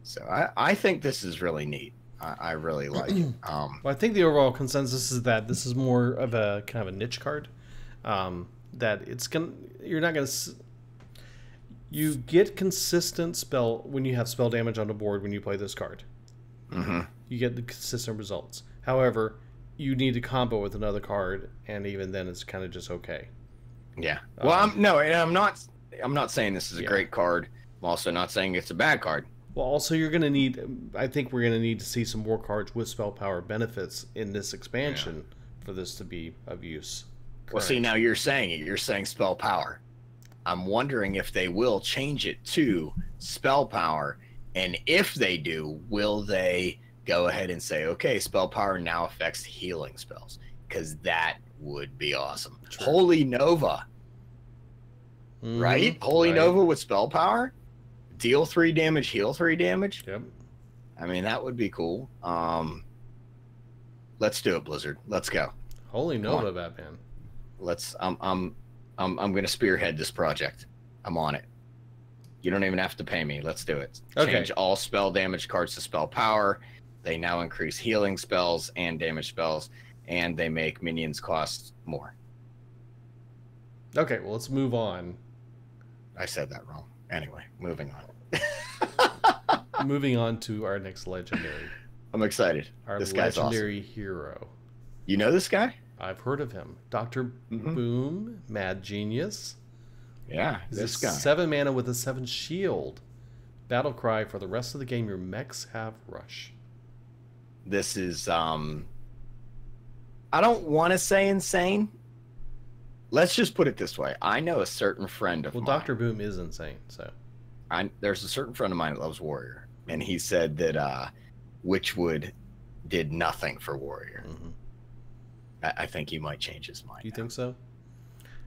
So I think this is really neat. I really like it. Well, I think the overall consensus is that this is more of a kind of a niche card. That you're not gonna. You get consistent spell when you have spell damage on the board when you play this card. Mm-hmm. You get the consistent results. However, you need to combo with another card, and even then, it's kind of just okay. Yeah. Well, I'm not saying this is a great card. I'm also not saying it's a bad card. Well, also you're going to need. I think we're going to need to see some more cards with spell power benefits in this expansion for this to be of use. Well, see, now you're saying it. You're saying spell power. I'm wondering if they will change it to spell power, and if they do, will they go ahead and say, okay, spell power now affects healing spells? Because that would be awesome. True. Holy Nova. Right? Holy Nova with spell power? Deal 3 damage, heal 3 damage? Yep. I mean, that would be cool. Let's do it, Blizzard. Let's go. Holy Nova, Batman. Let's I'm gonna spearhead this project. I'm on it. You don't even have to pay me. Let's do it. Okay. Change all spell damage cards to spell power. They now increase healing spells and damage spells, and they make minions cost more. Okay, well, let's move on. I said that wrong. Anyway, moving on. Moving on to our next legendary. I'm excited. This guy's legendary awesome. Hero. You know this guy? I've heard of him. Dr. Boom, Mad Genius. Yeah, this guy. 7 mana with a 7 shield. Battle cry for the rest of the game, your mechs have rush. This is, I don't want to say insane. Let's just put it this way. I know a certain friend of mine. Well, Dr. Boom is insane, so. There's a certain friend of mine that loves Warrior, and he said that Witchwood did nothing for Warrior. Mm-hmm. I think he might change his mind. Do you think so?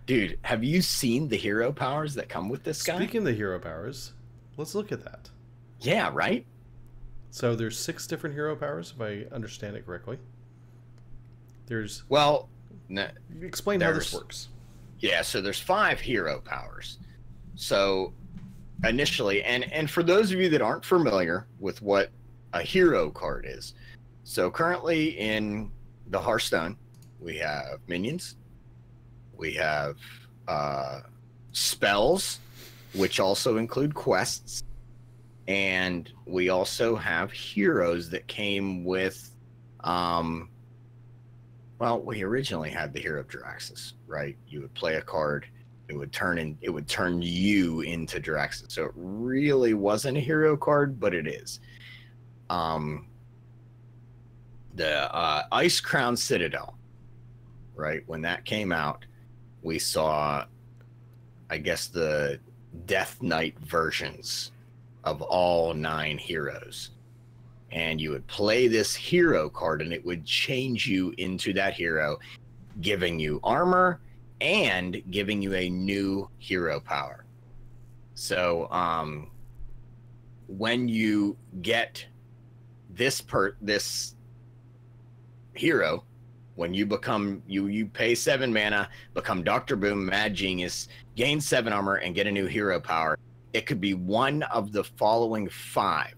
Dude, have you seen the hero powers that come with this guy? Speaking of the hero powers, let's look at that. Yeah, right? So there's 6 different hero powers, if I understand it correctly. There's... Well... explain how this works. Yeah, so there's 5 hero powers. So, initially, and for those of you that aren't familiar with what a hero card is, so currently in the Hearthstone, we have minions, we have spells, which also include quests, and we also have heroes that came with, well, we originally had the Hero of Jaraxxus, right? You would play a card, it would turn you into Jaraxxus. So it really wasn't a hero card, but it is. The Ice Crown Citadel, right? When that came out, we saw, I guess, the Death Knight versions of all 9 heroes. And you would play this hero card, and it would change you into that hero, giving you armor and giving you a new hero power. So when you get this hero, when you become you pay 7 mana, become Dr. Boom, Mad Genius, gain 7 armor, and get a new hero power. It could be one of the following 5.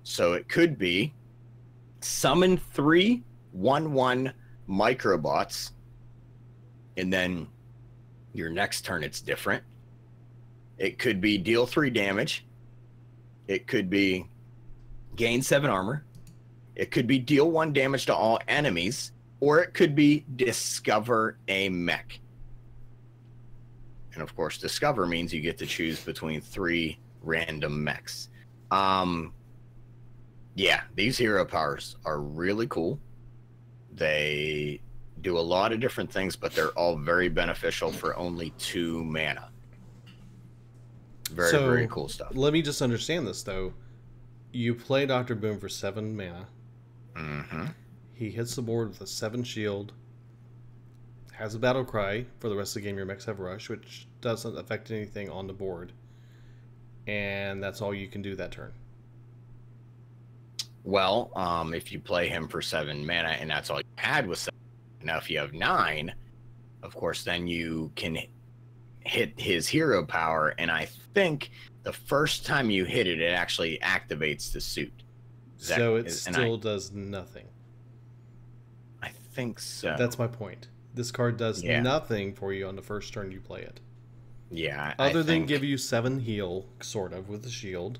So it could be summon 3 1/1 microbots, and then your next turn it's different. It could be deal 3 damage. It could be gain 7 armor. It could be deal 1 damage to all enemies, or it could be discover a mech. And of course, discover means you get to choose between 3 random mechs. Yeah, these hero powers are really cool. They do a lot of different things, but they're all very beneficial for only 2 mana. Very, very cool stuff. Let me just understand this though. You play Dr. Boom for 7 mana. Mm-hmm. He hits the board with a 7 shield. Has a battle cry for the rest of the game. Your mechs have rush, which doesn't affect anything on the board. And that's all you can do that turn. Well, if you play him for 7 mana and that's all you had was 7, now if you have 9, of course, then you can hit his hero power, and I think the first time you hit it, it actually activates the suit. So it still does nothing. I think so. That's my point. This card does nothing for you on the first turn you play it. Yeah. Other than give you 7 heal, sort of, with the shield.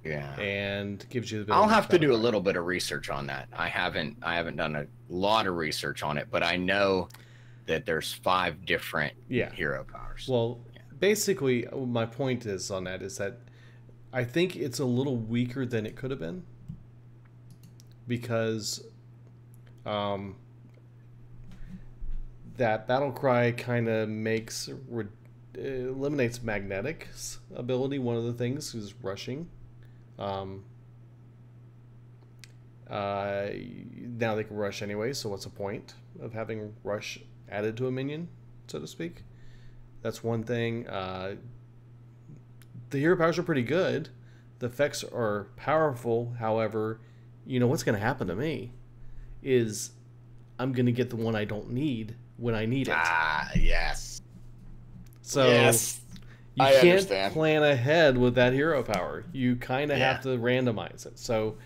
Yeah. And gives you the I'll have to do a little bit of research on that. I haven't done a lot of research on it, but I know that there's 5 different hero powers. Well, basically, my point is on that is that I think it's a little weaker than it could have been. Because that battle cry kind of eliminates Magnetic's ability. One of the things is rushing. Now they can rush anyway, so what's the point of having rush added to a minion, so to speak? That's one thing. The hero powers are pretty good. The effects are powerful. However, you know what's going to happen to me is I'm going to get the one I don't need when I need it. Ah, yes. So you can't plan ahead with that hero power. You kind of have to randomize it. So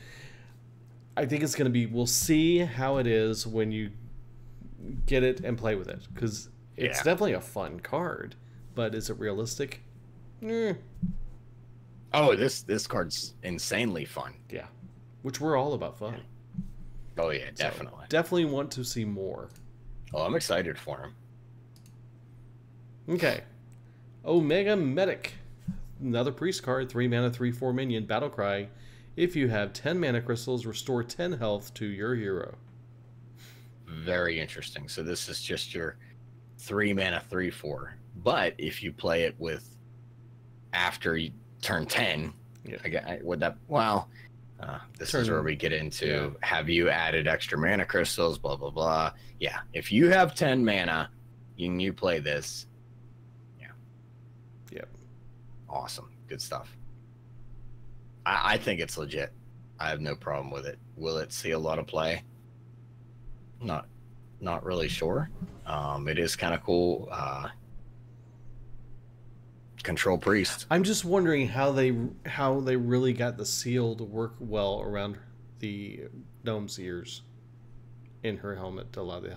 I think it's going to be, we'll see how it is when you get it and play with it. Because it's definitely a fun card. But is it realistic? Oh, this card's insanely fun. Yeah. Which we're all about fun. Oh, yeah, definitely. So definitely want to see more. Oh, I'm excited for him. Okay. Omega Medic. Another priest card, 3 mana, 3/4 minion, battle cry. If you have 10 mana crystals, restore 10 health to your hero. Very interesting. So this is just your 3 mana, 3/4. But if you play it with after you turn 10, would that, well, this is where we get into have you added extra mana crystals, blah, blah, blah. Yeah. If you have 10 mana, you play this. Yep. Awesome. Good stuff. I think it's legit. I have no problem with it. Will it see a lot of play? Not really sure. It is kind of cool. Control priest. I'm just wondering how they really got the seal to work well around the gnome's ears in her helmet to allow the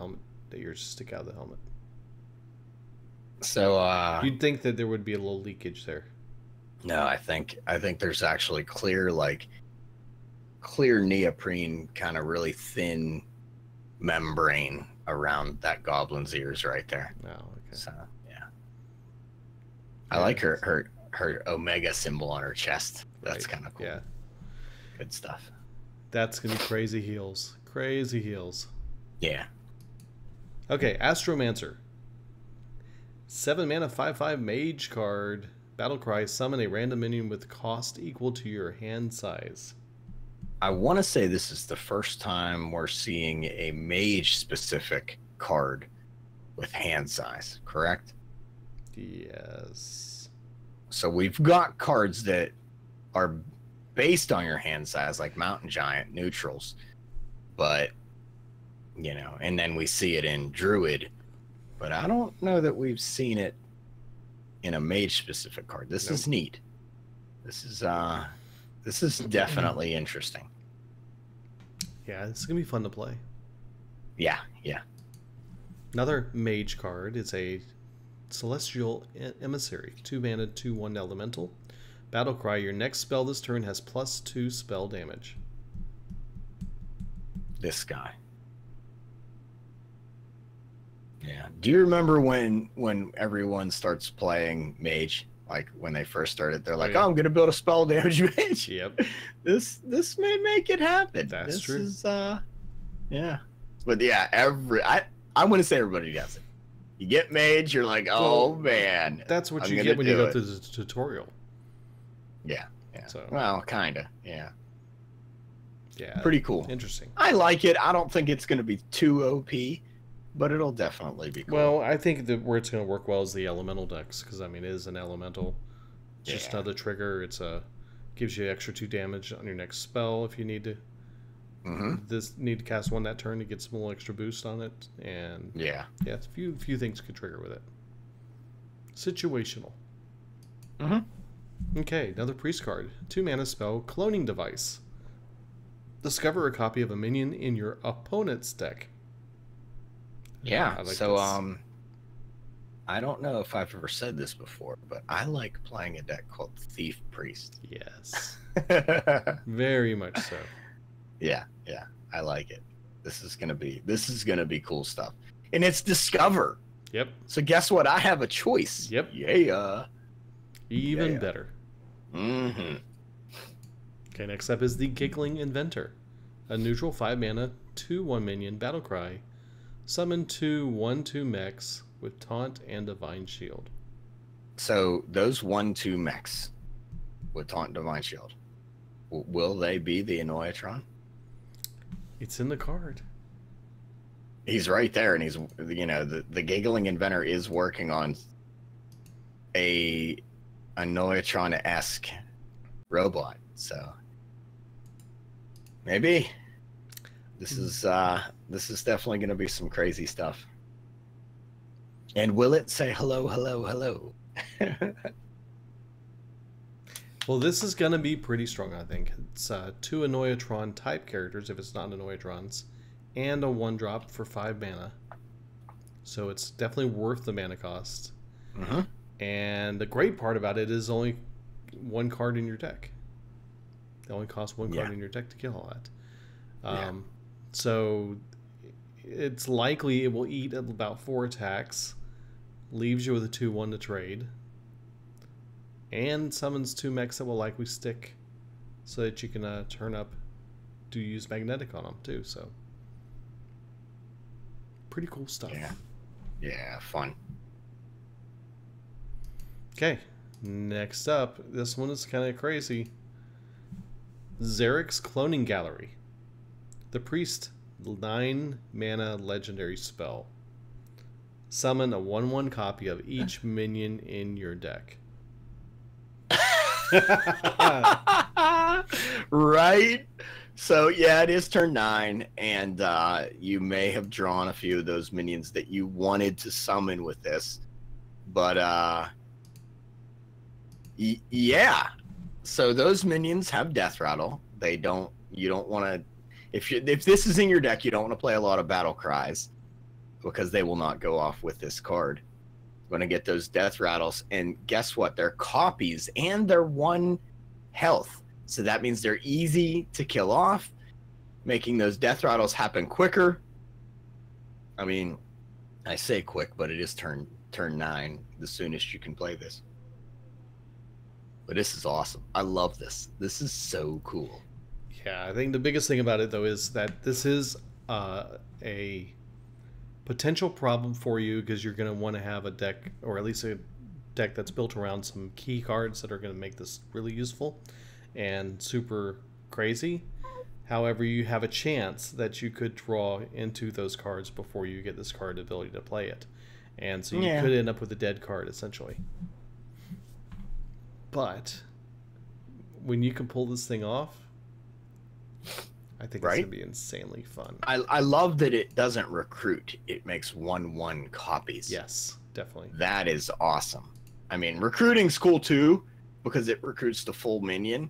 ears to stick out of the helmet. So you'd think that there would be a little leakage there. No, I think there's actually clear neoprene, kind of really thin membrane around that goblin's ears right there. Oh, okay. So yeah, I like her Omega symbol on her chest. That's kind of cool. Yeah, good stuff. That's gonna be crazy heals. Crazy heals. Yeah. Okay, Astromancer. 7 mana, 5/5 mage card. Battle cry, summon a random minion with cost equal to your hand size. I want to say this is the first time we're seeing a mage-specific card with hand size, correct? Yes. So we've got cards that are based on your hand size, like Mountain Giant, neutrals. But, and then we see it in Druid. But I don't know that we've seen it in a mage-specific card. This is neat. This is definitely interesting. Yeah, it's gonna be fun to play. Yeah. Another mage card is a Celestial Emissary. 2 mana, 2/1 elemental. Battle cry, your next spell this turn has +2 spell damage. This guy. Yeah. Do you remember when everyone starts playing mage? Like when they first started, they're like, "Oh, I'm gonna build a spell damage mage." Yep. This may make it happen. That's true. Yeah. But yeah, I wouldn't say everybody does it, You get mage, you're like, oh man. That's what I'm you gonna get when you do go it. through the tutorial. Yeah, yeah. So Well, kinda. Yeah. yeah, Pretty cool. interesting. I like it. I don't think it's gonna be too OP, but it'll definitely be cool. Well, I think that where it's going to work well is the elemental decks, because I mean, it is an elemental. It's just Yeah. another trigger. It's a gives you extra 2 damage on your next spell if you need to. Need to cast one that turn to get some little extra boost on it, and Yeah. yeah, it's a few things could trigger with it. Situational. Okay, another priest card. 2 mana spell, Cloning Device. Discover a copy of a minion in your opponent's deck. Yeah. I like So this. I don't know if I've ever said this before, but I like playing a deck called Thief Priest. Yes, very much so. Yeah, yeah. I like it. This is gonna be cool stuff. And it's Discover. Yep. So guess what? I have a choice. Yep. Yeah. Even better. Mm-hmm. Okay, next up is the Giggling Inventor. A neutral 5 mana, 2/1 minion, Battlecry. Summon 2 1/2 mechs with Taunt and Divine Shield. So those 1/2 mechs with Taunt Divine Shield, will they be the Annoyatron? It's in the card. He's right there, and he's, you know, the Giggling Inventor is working on a Annoyatron-esque robot. So maybe this is definitely going to be some crazy stuff. And will it say hello, hello, hello? Well, this is going to be pretty strong, I think. It's 2 Annoyatron type characters, if it's not Annoyatrons, and a 1-drop for 5 mana. So it's definitely worth the mana cost. And the great part about it is only 1 card in your deck. It only costs 1 card in your deck to kill all that. So it's likely it will eat about 4 attacks, leaves you with a 2/1 to trade, and summons 2 mechs that will likely stick, so that you can turn up to use magnetic on them too. So pretty cool stuff. Yeah, fun. Okay, next up, this one is kind of crazy. Zarek's Cloning Gallery. The Priest, 9 mana legendary spell. Summon a 1/1 copy of each minion in your deck. Right? So yeah, it is turn 9, and you may have drawn a few of those minions that you wanted to summon with this, but yeah. So those minions have Death Rattle. You don't want to, if this is in your deck, you don't want to play a lot of Battle Cries, because they will not go off with this card. You're going to get those Death Rattles, and guess what? They're copies, and they're 1 health. So that means they're easy to kill off, making those Death Rattles happen quicker. I mean, I say quick, but it is turn 9, the soonest you can play this. But this is awesome. I love this. This is so cool. Yeah, I think the biggest thing about it, though, is that this is a potential problem for you, because you're going to want to have a deck, or at least a deck that's built around some key cards that are going to make this really useful and super crazy. However, you have a chance that you could draw into those cards before you get this card ability to play it. And so you could end up with a dead card, essentially. But when you can pull this thing off, I think it's going to be insanely fun. I love that it doesn't recruit. It makes 1/1 copies. Yes, definitely. That is awesome. I mean, recruiting's cool too, because it recruits the full minion.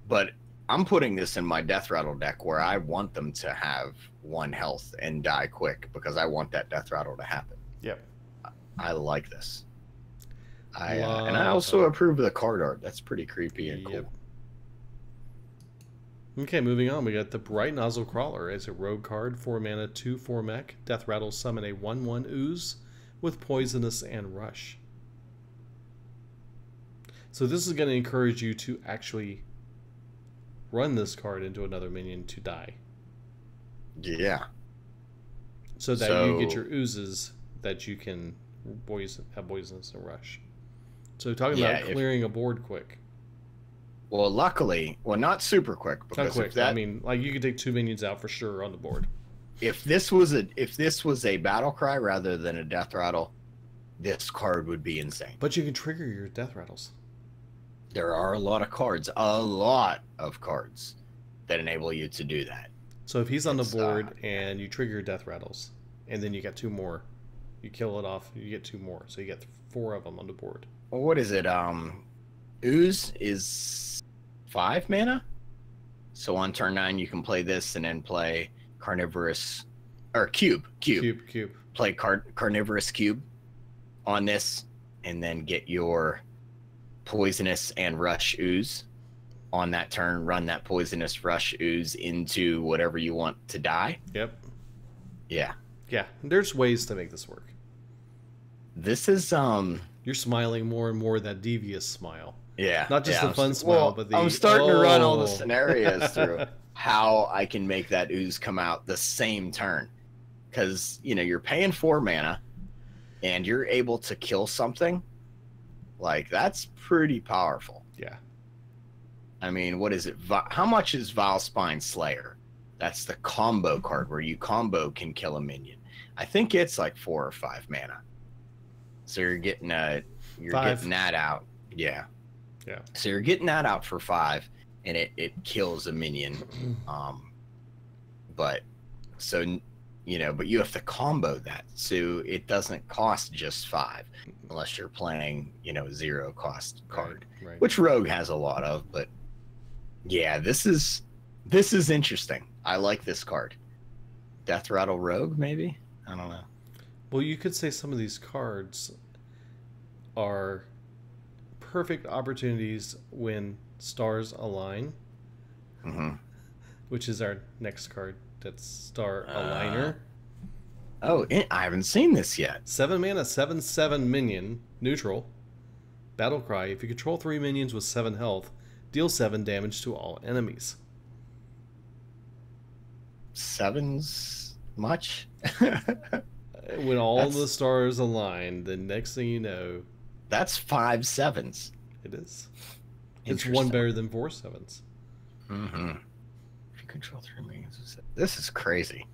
But I'm putting this in my Death Rattle deck, where I want them to have 1 health and die quick, because I want that Death Rattle to happen. Yep. I like this. And I also approve of the card art. That's pretty creepy and cool. Okay, moving on. We got the Bright Nozzle Crawler as a rogue card, 4 mana, 2/4 mech. Death Rattle, summon a 1/1 ooze with Poisonous and Rush. So this is going to encourage you to actually run this card into another minion to die. Yeah. So that you get your oozes that you can have poisonous and rush. So talking Yeah, about clearing a board quick. Well, luckily, well, not super quick, because Not quick. if that, I mean, like you could take 2 minions out for sure on the board. if this was a battle cry rather than a death rattle, this card would be insane. But you can trigger your death rattles. There are a lot of cards that enable you to do that. So if he's on the board and you trigger your death rattles, and then you get 2 more, you kill it off, you get 2 more, so you get 4 of them on the board. Well, what is it? Ooze is 5 mana. So on turn 9, you can play this and then play carnivorous or cube. Play carnivorous cube on this, and then get your poisonous and rush ooze on that turn. Run that poisonous rush ooze into whatever you want to die. Yep. Yeah. Yeah. There's ways to make this work. This is You're smiling more and more, that devious smile. Yeah. Not just the fun smile, well, but the I'm starting to run all the scenarios through how I can make that ooze come out the same turn. Because, you know, you're paying 4 mana and you're able to kill something. Like, that's pretty powerful. Yeah. I mean, what is it? How much is Vilespine Slayer? That's the combo card where you combo can kill a minion. I think it's like 4 or 5 mana. So you're getting getting that out. Yeah. Yeah. So you're getting that out for 5, and it kills a minion. But so, you know, but you have to combo that, so it doesn't cost just 5 unless you're playing, you know, 0 cost card, right. Which Rogue has a lot of. But yeah, this is interesting. I like this card. Death Rattle Rogue, maybe? I don't know. Well, you could say some of these cards are perfect opportunities when stars align, which is our next card. That's Star Aligner. Oh, I haven't seen this yet. 7 mana, 7/7 minion, neutral. Battle cry. If you control 3 minions with 7 health, deal 7 damage to all enemies. 7's much? When all the stars align, the next thing you know... That's 5 7s. It is. It's 1 better than 4 7s. Mm-hmm. If you control 3 minions, this is crazy.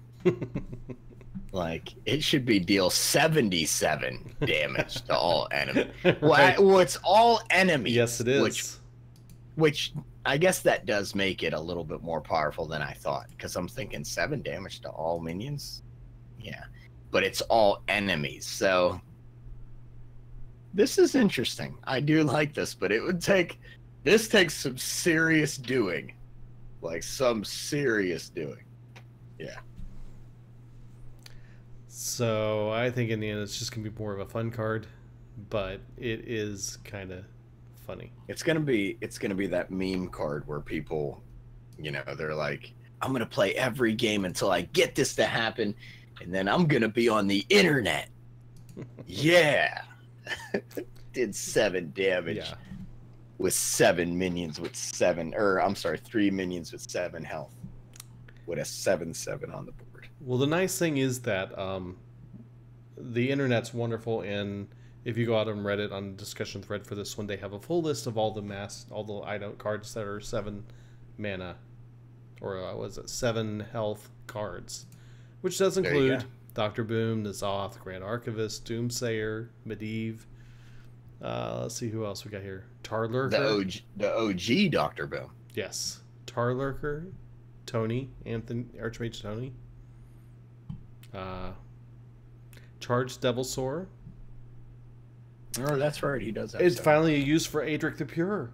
Like, it should be deal 77 damage to all enemies. Right. Well, it's all enemies. Yes, it is. Which I guess that does make it a little bit more powerful than I thought, because I'm thinking 7 damage to all minions. Yeah. But it's all enemies, so this is interesting. I do like this, but this takes some serious doing. Like, some serious doing. Yeah. So I think in the end it's just gonna be more of a fun card, but it is kind of funny. It's gonna be that meme card where people, you know, they're like, I'm gonna play every game until I get this to happen, and then I'm gonna be on the internet. Yeah. Did 7 damage with 7 minions with 3 minions with 7 health. With a 7/7 on the board. Well, the nice thing is that the internet's wonderful, and if you go out on Reddit on the discussion thread for this one, they have a full list of all the item cards that are 7 mana, or was it 7 health cards, which does include Dr. Boom, N'Zoth, Grand Archivist, Doomsayer, Medivh. Let's see who else we got here. Tarlurker. The OG Dr. Boom. Yes. Tarlurker, Tony, Archmage Tony. Charged Devilsaur. Oh, that's right. He does that. It's finally a use for Adric the Pure.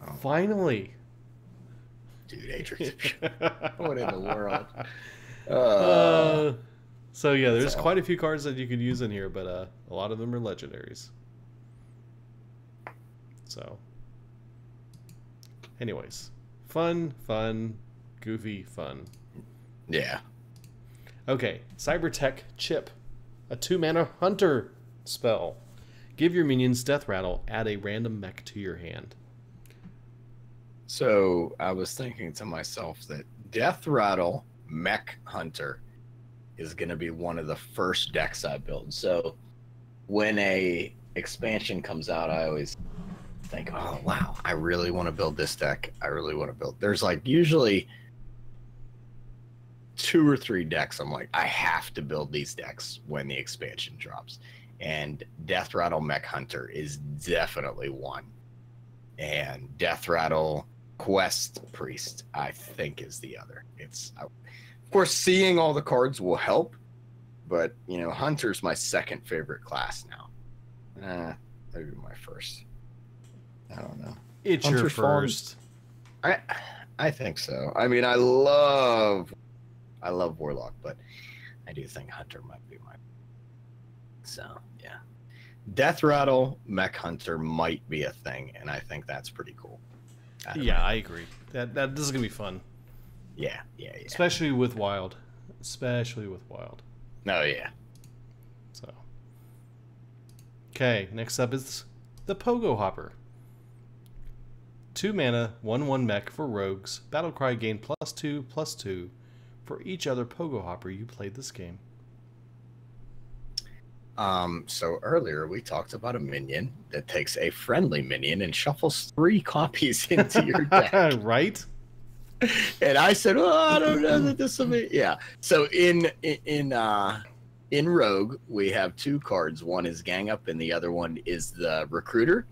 Oh. Finally. Dude, Adric the Pure. What in the world? So yeah, there's quite a few cards that you could use in here, but a lot of them are legendaries. So, anyways, fun, goofy, fun. Yeah. Okay, Cybertech Chip, a 2-mana hunter spell. Give your minions Death Rattle, add a random mech to your hand. So I was thinking to myself that Death Rattle Mech Hunter is going to be one of the first decks I build. So when a expansion comes out, I always think, oh wow, I really want to build this deck. I really want to build. There's like usually 2 or 3 decks. I'm like, I have to build these decks when the expansion drops. And Death Rattle Mech Hunter is definitely one. And Death Rattle Quest Priest, I think, is the other. Of course, seeing all the cards will help, but you know, Hunter's my second favorite class now. Maybe my first. I don't know. It's Hunter's your first. I think so. I mean, I love Warlock, but I do think Hunter might be my. So yeah, Death Rattle Mech Hunter might be a thing, and I think that's pretty cool. Yeah, I agree. That this is gonna be fun. Yeah. Especially with Wild. Oh yeah. So. Okay, next up is the Pogo Hopper. 2 mana, 1/1 mech for rogues. Battlecry gain +2/+2 for each other Pogo Hopper you played this game. So earlier we talked about a minion that takes a friendly minion and shuffles 3 copies into your deck. Right? And I said, "Oh, I don't know that this will be." Yeah. So in Rogue, we have 2 cards. One is Gang Up, and the other one is the Recruiter.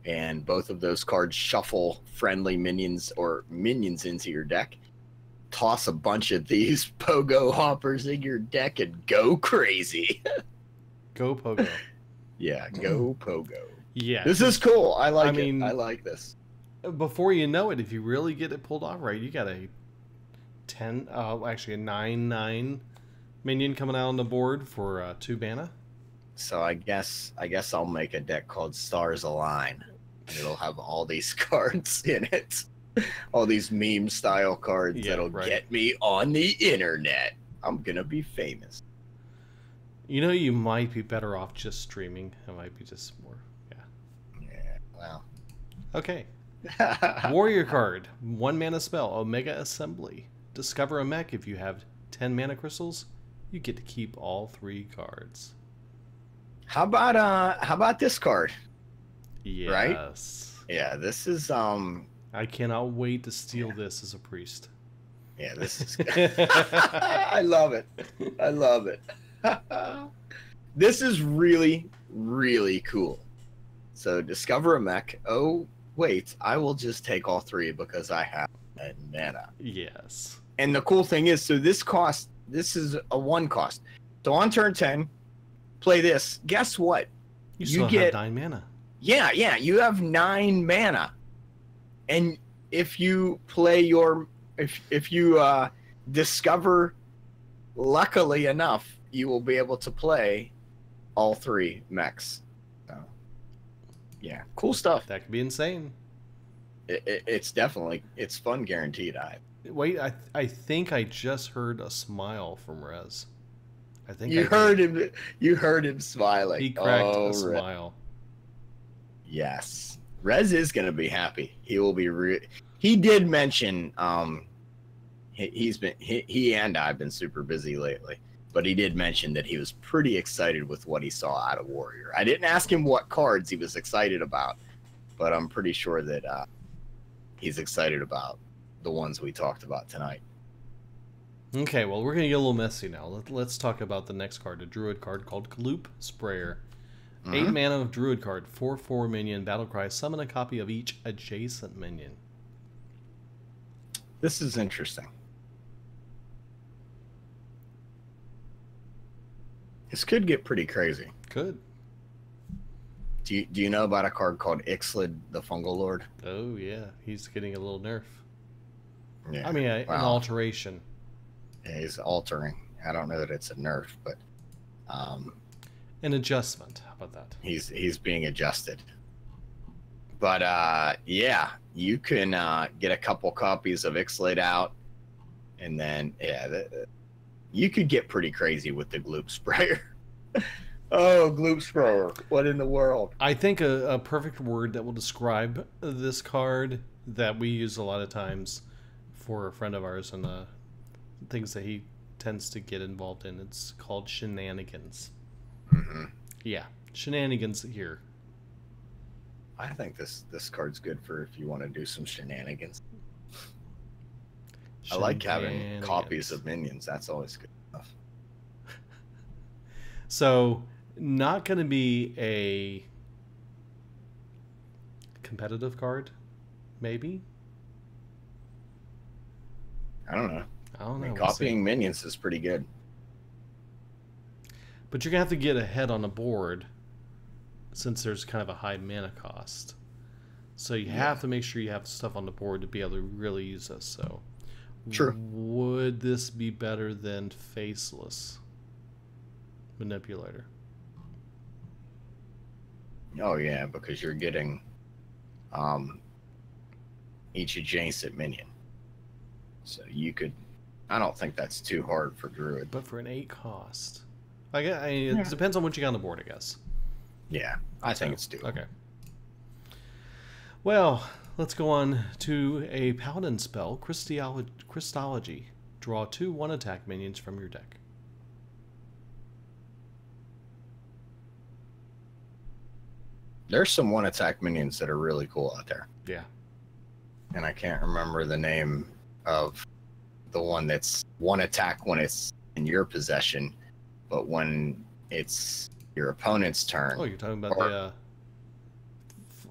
And both of those cards shuffle friendly minions or minions into your deck. Toss a bunch of these Pogo Hoppers in your deck and go crazy. Go Pogo. Yeah, go Pogo. Yeah. This is cool. I like it. I like this. Before you know it, if you really get it pulled off right, you got a 9/9 minion coming out on the board for 2 mana. So I guess I'll make a deck called Stars Align. It'll have all these cards in it. All these meme style cards that'll get me on the internet. I'm gonna be famous. You know, you might be better off just streaming. It might be just more, Yeah, well. Okay. Warrior card. 1 mana spell, Omega Assembly. Discover a mech. If you have 10 mana crystals, you get to keep all 3 cards. How about this card? Yes. Right? Yeah, this is I cannot wait to steal this as a priest. Yeah, this is good. I love it. I love it. This is really, really cool. So discover a mech. Oh, wait, I will just take all 3 because I have a mana. Yes. And the cool thing is, so this is a 1 cost. So on turn 10, play this. Guess what? You still have 9 mana. Yeah, you have 9 mana. And if you play if you discover, luckily enough, you will be able to play all 3 mechs. So, yeah, cool stuff. That could be insane. It's definitely, it's fun guaranteed. Wait, I think I just heard a smile from Rez. I think you heard him. You heard him smiling. He cracked a smile. Yes, Rez is gonna be happy. He will be. He did mention. He and I've been super busy lately, but he did mention that he was pretty excited with what he saw out of Warrior. I didn't ask him what cards he was excited about, but I'm pretty sure that he's excited about the ones we talked about tonight. Okay, well, we're going to get a little messy now. Let's talk about the next card, a druid card called Gloop Sprayer. 8 mana of druid card, 4/4 minion, battlecry, summon a copy of each adjacent minion. This is interesting. This could get pretty crazy. Could. Do you know about a card called Ixlid, the Fungal Lord? Oh, yeah. He's getting a little nerf. Yeah. I mean, an alteration. Yeah, he's altering. I don't know that it's a nerf, but an adjustment. How about that? He's being adjusted. But yeah, you can get a couple copies of Ixlid out, and then you could get pretty crazy with the Gloop Sprayer. Oh, Gloop Sprayer! What in the world? I think a perfect word that will describe this card that we use a lot of times for a friend of ours and things that he tends to get involved in. It's called shenanigans. Mm-hmm. Yeah, shenanigans here. I think this card's good for if you want to do some shenanigans. I like having copies of minions. That's always good enough. So, not going to be a competitive card, maybe? I don't know. I mean, copying minions is pretty good. But you're going to have to get ahead on the board since there's kind of a high mana cost. So you have to make sure you have stuff on the board to be able to really use this. So, true. Would this be better than Faceless Manipulator? Oh yeah, because you're getting each adjacent minion. So you could. I don't think that's too hard for Druid. But for an 8 cost, it depends on what you got on the board, I guess. Yeah, I think it's doable. Okay. Well, let's go on to a Paladin spell, Christology. Draw 2 1-attack minions from your deck. There's some 1-attack minions that are really cool out there. Yeah. And I can't remember the name of the one that's 1-attack when it's in your possession, but when it's your opponent's turn. Oh, you're talking about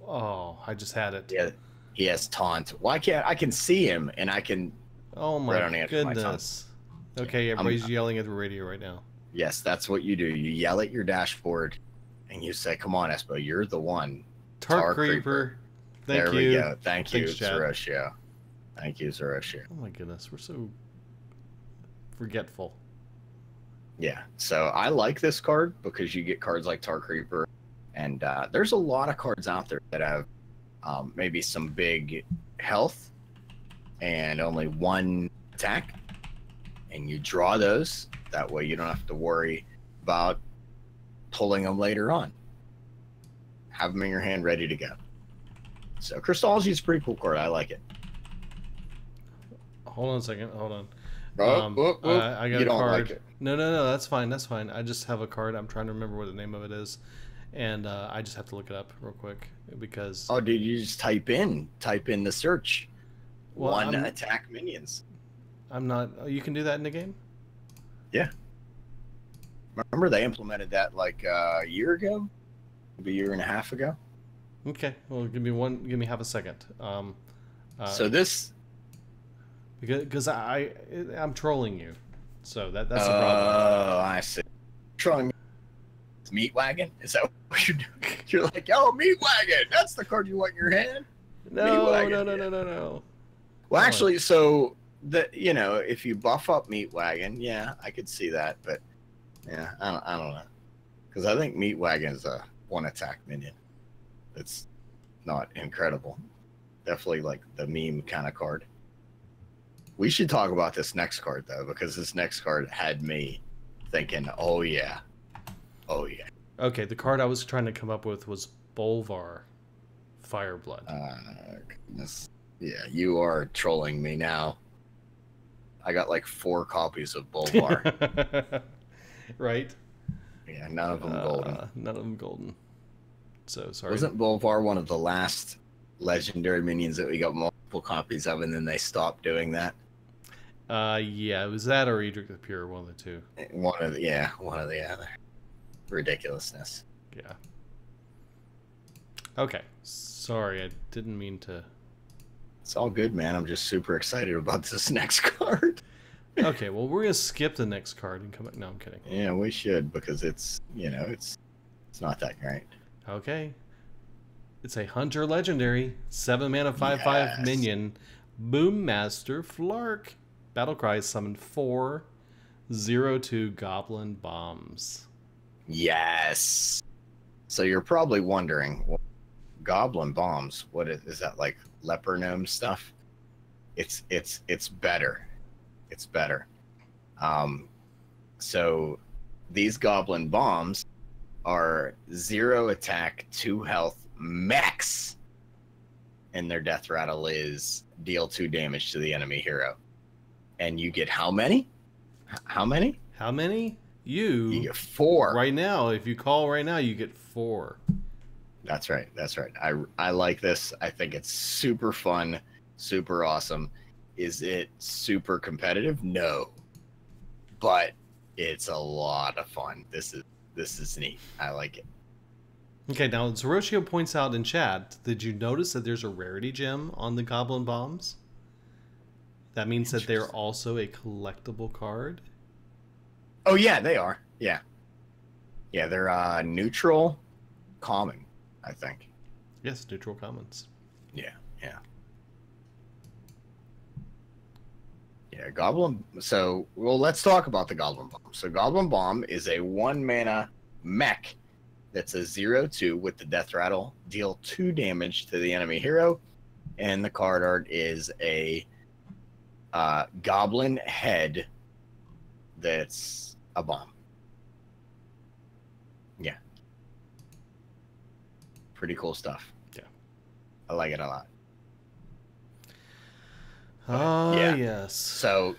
Oh, I just had it. Yeah, he has taunt. Why can't I can see him and I can? Oh my goodness. Okay, everybody's yelling at the radio right now. Yes, that's what you do. You yell at your dashboard, and you say, "Come on, Espo, you're the one." Tar Creeper. There we go. Thank you, Zeroshio. Thank you, Zeroshio. Oh my goodness, we're so forgetful. Yeah, so I like this card because you get cards like Tar Creeper, and there's a lot of cards out there that have maybe some big health and only 1 attack, and you draw those. That way you don't have to worry about pulling them later on. Have them in your hand ready to go. So Christology is a pretty cool card. I like it. Hold on a second. Hold on. I got a card. Like it. No, that's fine. That's fine. I just have a card. I'm trying to remember what the name of it is, and I just have to look it up real quick because. Oh, dude, you just type in the search. Well, 1-attack minions. I'm not. Oh, you can do that in the game. Yeah. Remember they implemented that like a year ago, maybe a year and a half ago. Okay. Well, give me half a second. So this. Because I'm trolling you, so that's the problem. Oh, I see. Trolling me. It's Meat Wagon? Is that what you're doing? You're like, oh, Meat Wagon. That's the card you want in your hand. No. Well, actually, so if you buff up Meat Wagon, yeah, I could see that, but yeah, I don't know, because I think Meat Wagon is a 1-attack minion. It's not incredible. Definitely like the meme kind of card. We should talk about this next card, though, because this next card had me thinking, oh, yeah. Oh, yeah. Okay, the card I was trying to come up with was Bolvar Fireblood. Goodness. Yeah, you are trolling me now. I got like 4 copies of Bolvar. Right? Yeah, none of them golden. None of them golden. So, sorry. Wasn't Bolvar one of the last legendary minions that we got multiple copies of, and then they stopped doing that? Yeah, it was that or Edric the Pure, one of the two. One of the other. Ridiculousness. Yeah. Okay. Sorry, I didn't mean to. It's all good, man. I'm just super excited about this next card. Okay, well, we're gonna skip the next card and come back. No, I'm kidding. Yeah, we should, because it's not that great. Okay. It's a Hunter Legendary, 7 mana, 5/5 minion, Boommaster Flark. Battlecry summon 4 0/2 Goblin Bombs. Yes. So you're probably wondering, well, Goblin Bombs, what is that, like leper gnome stuff? It's better. It's better. So these Goblin Bombs are 0 attack, 2 health max, and their death rattle is deal 2 damage to the enemy hero. And you get how many? How many? How many? You You get 4. right now. If you call right now, you get 4. That's right. That's right. I like this. I think it's super fun, super awesome. Is it super competitive? No, but it's a lot of fun. This is neat. I like it. Okay, now Zeroshio points out in chat, did you notice that there's a rarity gem on the Goblin Bombs? That means that they're also a collectible card? Oh yeah, they are. Yeah. Yeah, they're neutral common, I think. Yes, neutral commons. Yeah, yeah. Yeah, Goblin. So, well, let's talk about the Goblin Bomb. So, Goblin Bomb is a 1 mana mech that's a 0/2 with the Death Rattle. Deal 2 damage to the enemy hero. And the card art is a goblin head that's a bomb. Yeah. Pretty cool stuff. Yeah. I like it a lot. Ah, yes. So,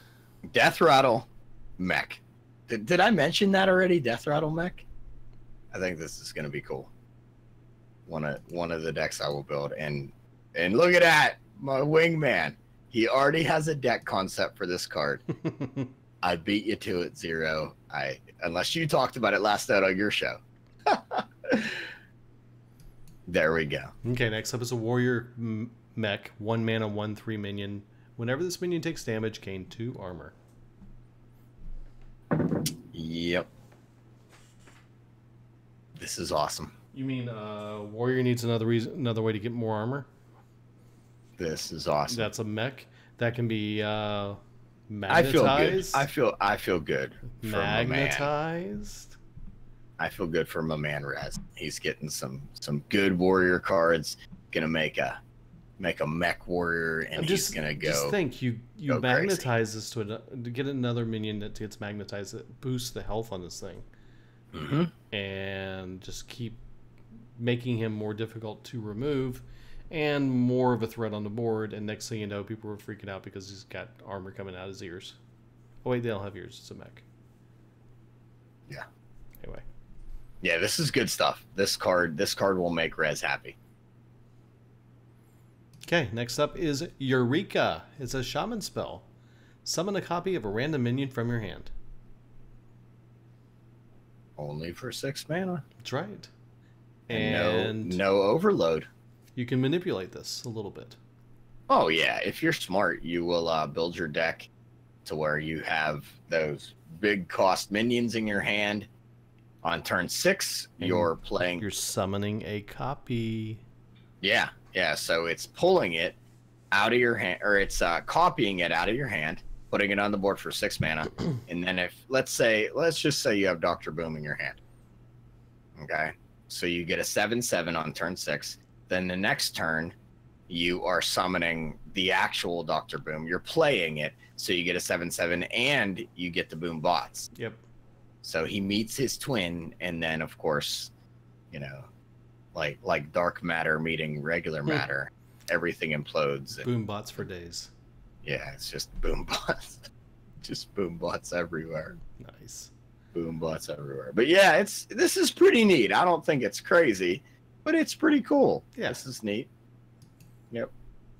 Death Rattle mech. Did I mention that already? Death Rattle mech? I think this is going to be cool. One of the decks I will build. And look at that. My wingman. He already has a deck concept for this card. I beat you to it, Zero. Unless you talked about it last night on your show. There we go. Okay, next up is a warrior mech, 1 mana, 1/3 minion. Whenever this minion takes damage, gain 2 armor. Yep. This is awesome. You mean warrior needs another way to get more armor? This is awesome. That's a mech that can be magnetized. I feel good. Magnetized. I feel good for my man Rez. He's getting some good warrior cards. Gonna make a mech warrior, and he's gonna go. Just think, you go magnetize this to get another minion that gets magnetized that boosts the health on this thing, and just keep making him more difficult to remove, and more of a threat on the board. And next thing you know, people were freaking out because he's got armor coming out his ears. Oh wait, they don't have ears. It's a mech. Yeah. Anyway. Yeah, this is good stuff. This card will make Rez happy. Okay, next up is Eureka. It's a shaman spell. Summon a copy of a random minion from your hand. Only for 6 mana. That's right. And no overload. You can manipulate this a little bit. Oh yeah, if you're smart, you will build your deck to where you have those big cost minions in your hand. On turn 6, you're summoning a copy. Yeah. So it's pulling it out of your hand, or it's copying it out of your hand, putting it on the board for 6 mana, and then let's just say you have Dr. Boom in your hand. Okay, so you get a 7/7 on turn 6. Then the next turn, you are summoning the actual Dr. Boom. You're playing it, so you get a 7/7, and you get the Boom bots. Yep. So he meets his twin, and then of course, like dark matter meeting regular matter, everything implodes. Boom bots for days. Yeah, it's just boom bots. Just boom bots everywhere. Nice. Boom bots everywhere. But yeah, this is pretty neat. I don't think it's crazy, but it's pretty cool. Yeah. This is neat. Yep.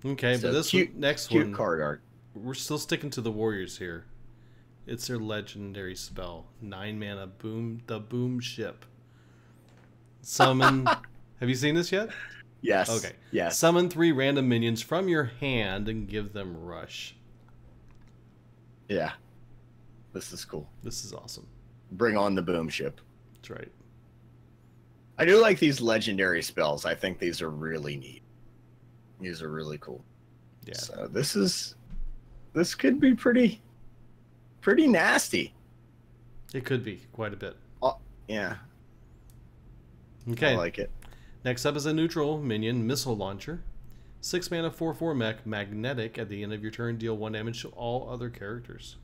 Okay, so but this next cute card art. We're still sticking to the warriors here. It's their legendary spell. 9 mana the boom ship. Summon. Have you seen this yet? Yes. Okay. Yes. Summon 3 random minions from your hand and give them rush. Yeah. This is cool. This is awesome. Bring on the boom ship. That's right. I do like these legendary spells. I think these are really neat. These are really cool. Yeah. So this could be pretty nasty. It could be quite a bit. Oh, yeah. Okay. I like it. Next up is a neutral minion, Missile Launcher. 6 mana, 4/4 mech, magnetic. At the end of your turn, deal 1 damage to all other characters.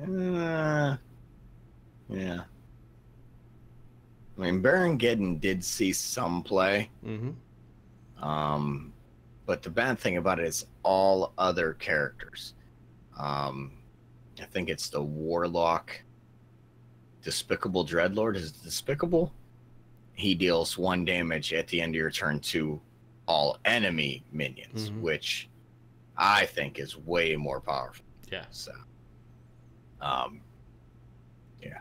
Yeah. I mean, Baron Geddon did see some play. But the bad thing about it is all other characters. I think it's the Warlock Despicable Dreadlord. Is it Despicable? He deals 1 damage at the end of your turn to all enemy minions, which I think is way more powerful. Yeah. So, yeah.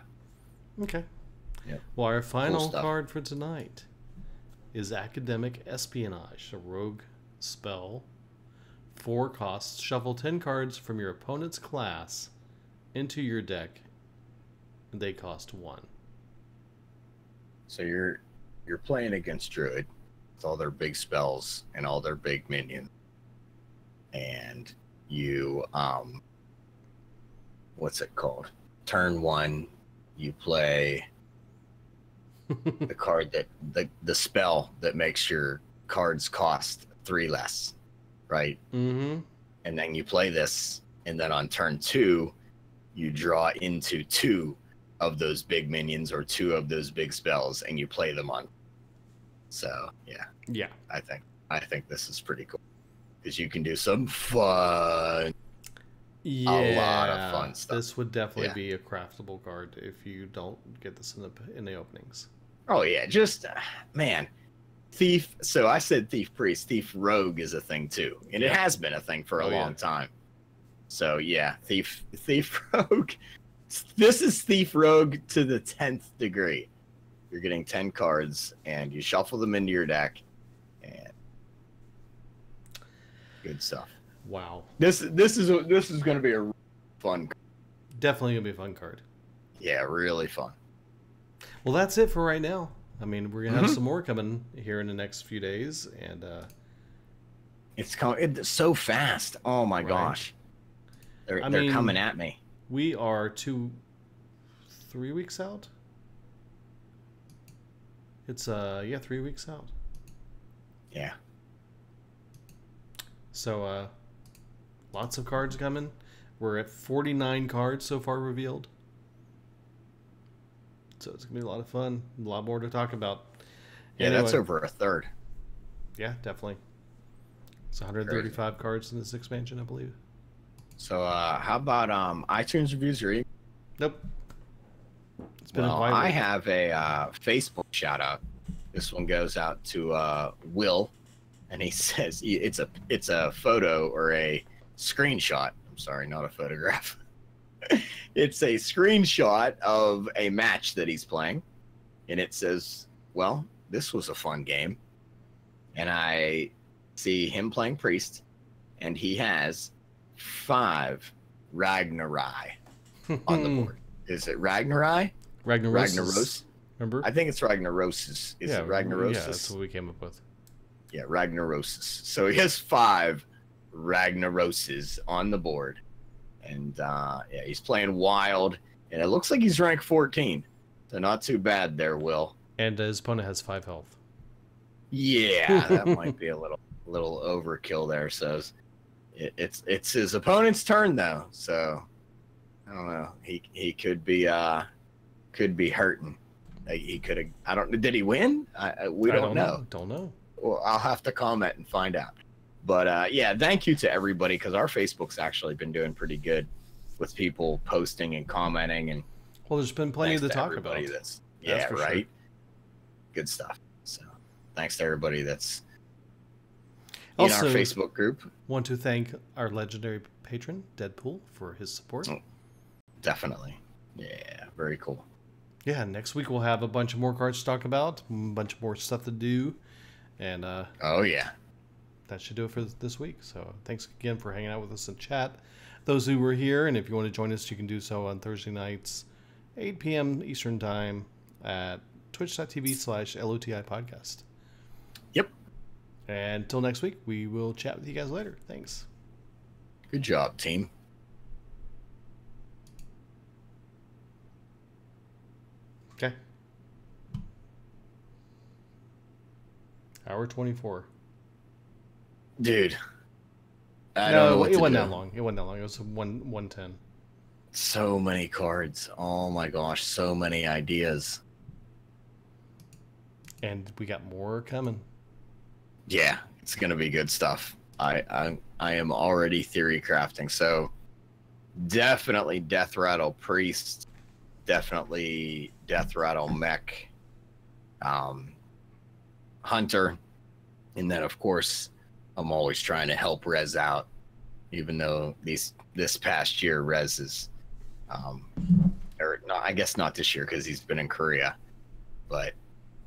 Okay. Yep. Well, our final card for tonight is Academic Espionage, a rogue spell. 4 costs. Shuffle 10 cards from your opponent's class into your deck, and they cost 1. So you're playing against Druid with all their big spells and all their big minions, and you what's it called? Turn 1, you play the card that the spell that makes your cards cost 3 less, right? And then you play this, and then on turn 2, you draw into 2 of those big minions or 2 of those big spells, and you play them on. So yeah, I think this is pretty cool because you can do some fun. Yeah, a lot of fun stuff. This would definitely be a craftable card if you don't get this in the openings. Oh yeah, just man, Thief. So I said Thief Priest. Thief Rogue is a thing too, and it has been a thing for a long time. So yeah, Thief Rogue. This is Thief Rogue to the 10th degree. You're getting 10 cards, and you shuffle them into your deck, and good stuff. Wow. This is going to be a fun. Definitely gonna be a fun card. Yeah, really fun. Well, that's it for right now. I mean, we're gonna have some more coming here in the next few days, and it's so fast. Oh my gosh, they're coming at me. We are 3 weeks out. It's 3 weeks out. Yeah. So lots of cards coming. We're at 49 cards so far revealed. So it's gonna be a lot of fun. A lot more to talk about. Yeah, anyway, that's over a third. Yeah, definitely. It's 135 cards in this expansion, I believe. So how about iTunes reviews or Nope. It's been I have a Facebook shout out. This one goes out to Will, and he says it's a photo or a screenshot. I'm sorry, not a photograph. It's a screenshot of a match that he's playing, and it says, "Well, this was a fun game." And I see him playing Priest, and he has 5 Ragnarai on the board. Is it Ragnarai? Ragnaros. Remember? I think it's Ragnarosis. Is it Ragnarosis? Yeah, that's what we came up with. Yeah, Ragnarosis. So he has 5 Ragnaroses on the board. And yeah, he's playing wild. And it looks like he's ranked 14. So not too bad there, Will. And his opponent has 5 health. Yeah, that might be a little overkill there. So it's his opponent's turn though. So I don't know. He could be hurting. He could have. I don't. Did he win? We don't know. Don't know. Well, I'll have to comment and find out. But yeah, thank you to everybody because our Facebook's actually been doing pretty good with people posting and commenting and. Well, there's been plenty to talk about. Yeah, right. Sure. Good stuff. So, thanks to everybody that's in our Facebook group. Want to thank our legendary patron Deadpool for his support. Oh, definitely. Yeah, very cool. Yeah, next week we'll have a bunch of more cards to talk about, a bunch more stuff to do, and oh yeah, that should do it for this week. So thanks again for hanging out with us in chat. Those who were here, and if you want to join us, you can do so on Thursday nights, 8 p.m. Eastern Time at twitch.tv/LOTI podcast. Yep. And until next week, we will chat with you guys later. Thanks. Good job, team. Okay. Hour 24. Dude. No, it wasn't that long. It wasn't that long. It was 110. So many cards. Oh my gosh, so many ideas. And we got more coming. Yeah, it's gonna be good stuff. I am already theory crafting. So definitely Death Rattle Priest, definitely Death Rattle Mech, Hunter, and then of course I'm always trying to help Rez out, even though this past year Rez is, or no, I guess not this year because he's been in Korea, but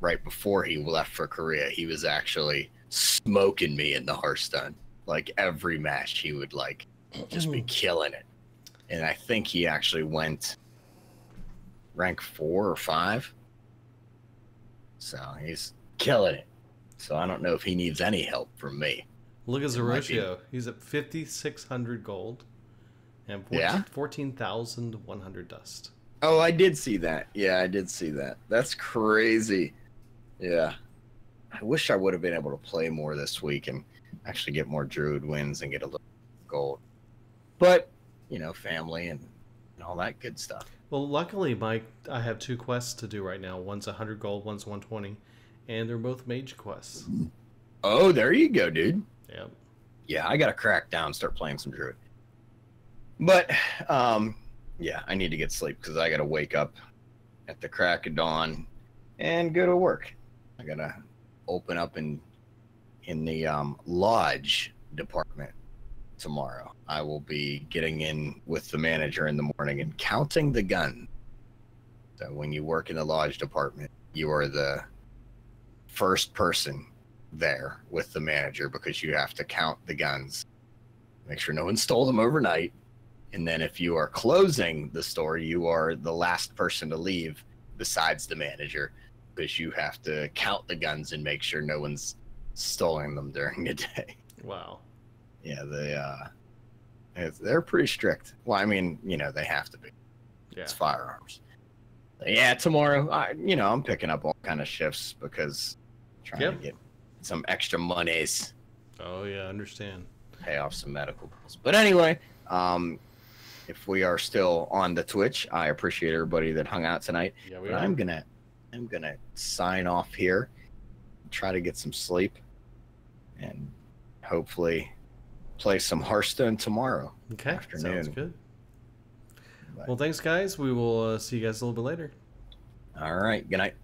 right before he left for Korea, he was actually smoking me in the Hearthstone. Like every match, he would like just be killing it. And I think he actually went rank 4 or 5. So he's killing it. So I don't know if he needs any help from me. Look at Zeroshio. He's at 5,600 gold and 14,100 dust. Oh, I did see that. Yeah, I did see that. That's crazy. Yeah. I wish I would have been able to play more this week and actually get more Druid wins and get a little gold. But, you know, family and all that good stuff. Well, luckily, Mike, I have 2 quests to do right now. One's 100 gold, one's 120. And they're both mage quests. Oh, there you go, dude. Yep. Yeah, I got to crack down, start playing some Druid. But, yeah, I need to get sleep because I got to wake up at the crack of dawn and go to work. I got to open up in the lodge department tomorrow. I will be getting in with the manager in the morning and counting the gun. So when you work in the lodge department, you are the first person there with the manager because you have to count the guns, make sure no one stole them overnight. And then if you are closing the store, you are the last person to leave besides the manager because you have to count the guns and make sure no one's stolen them during the day. Wow. Yeah, they're pretty strict. Well, I mean, you know, they have to be. Yeah. It's firearms. Yeah, tomorrow, I'm picking up all kind of shifts because I'm trying to get some extra monies. Oh, yeah, I understand. Pay off some medical bills. But anyway, if we are still on the Twitch, I appreciate everybody that hung out tonight. Yeah, we but are. I'm gonna sign off here, try to get some sleep, and hopefully play some Hearthstone tomorrow afternoon. Sounds good. Well, thanks, guys. We will see you guys a little bit later. All right. Good night.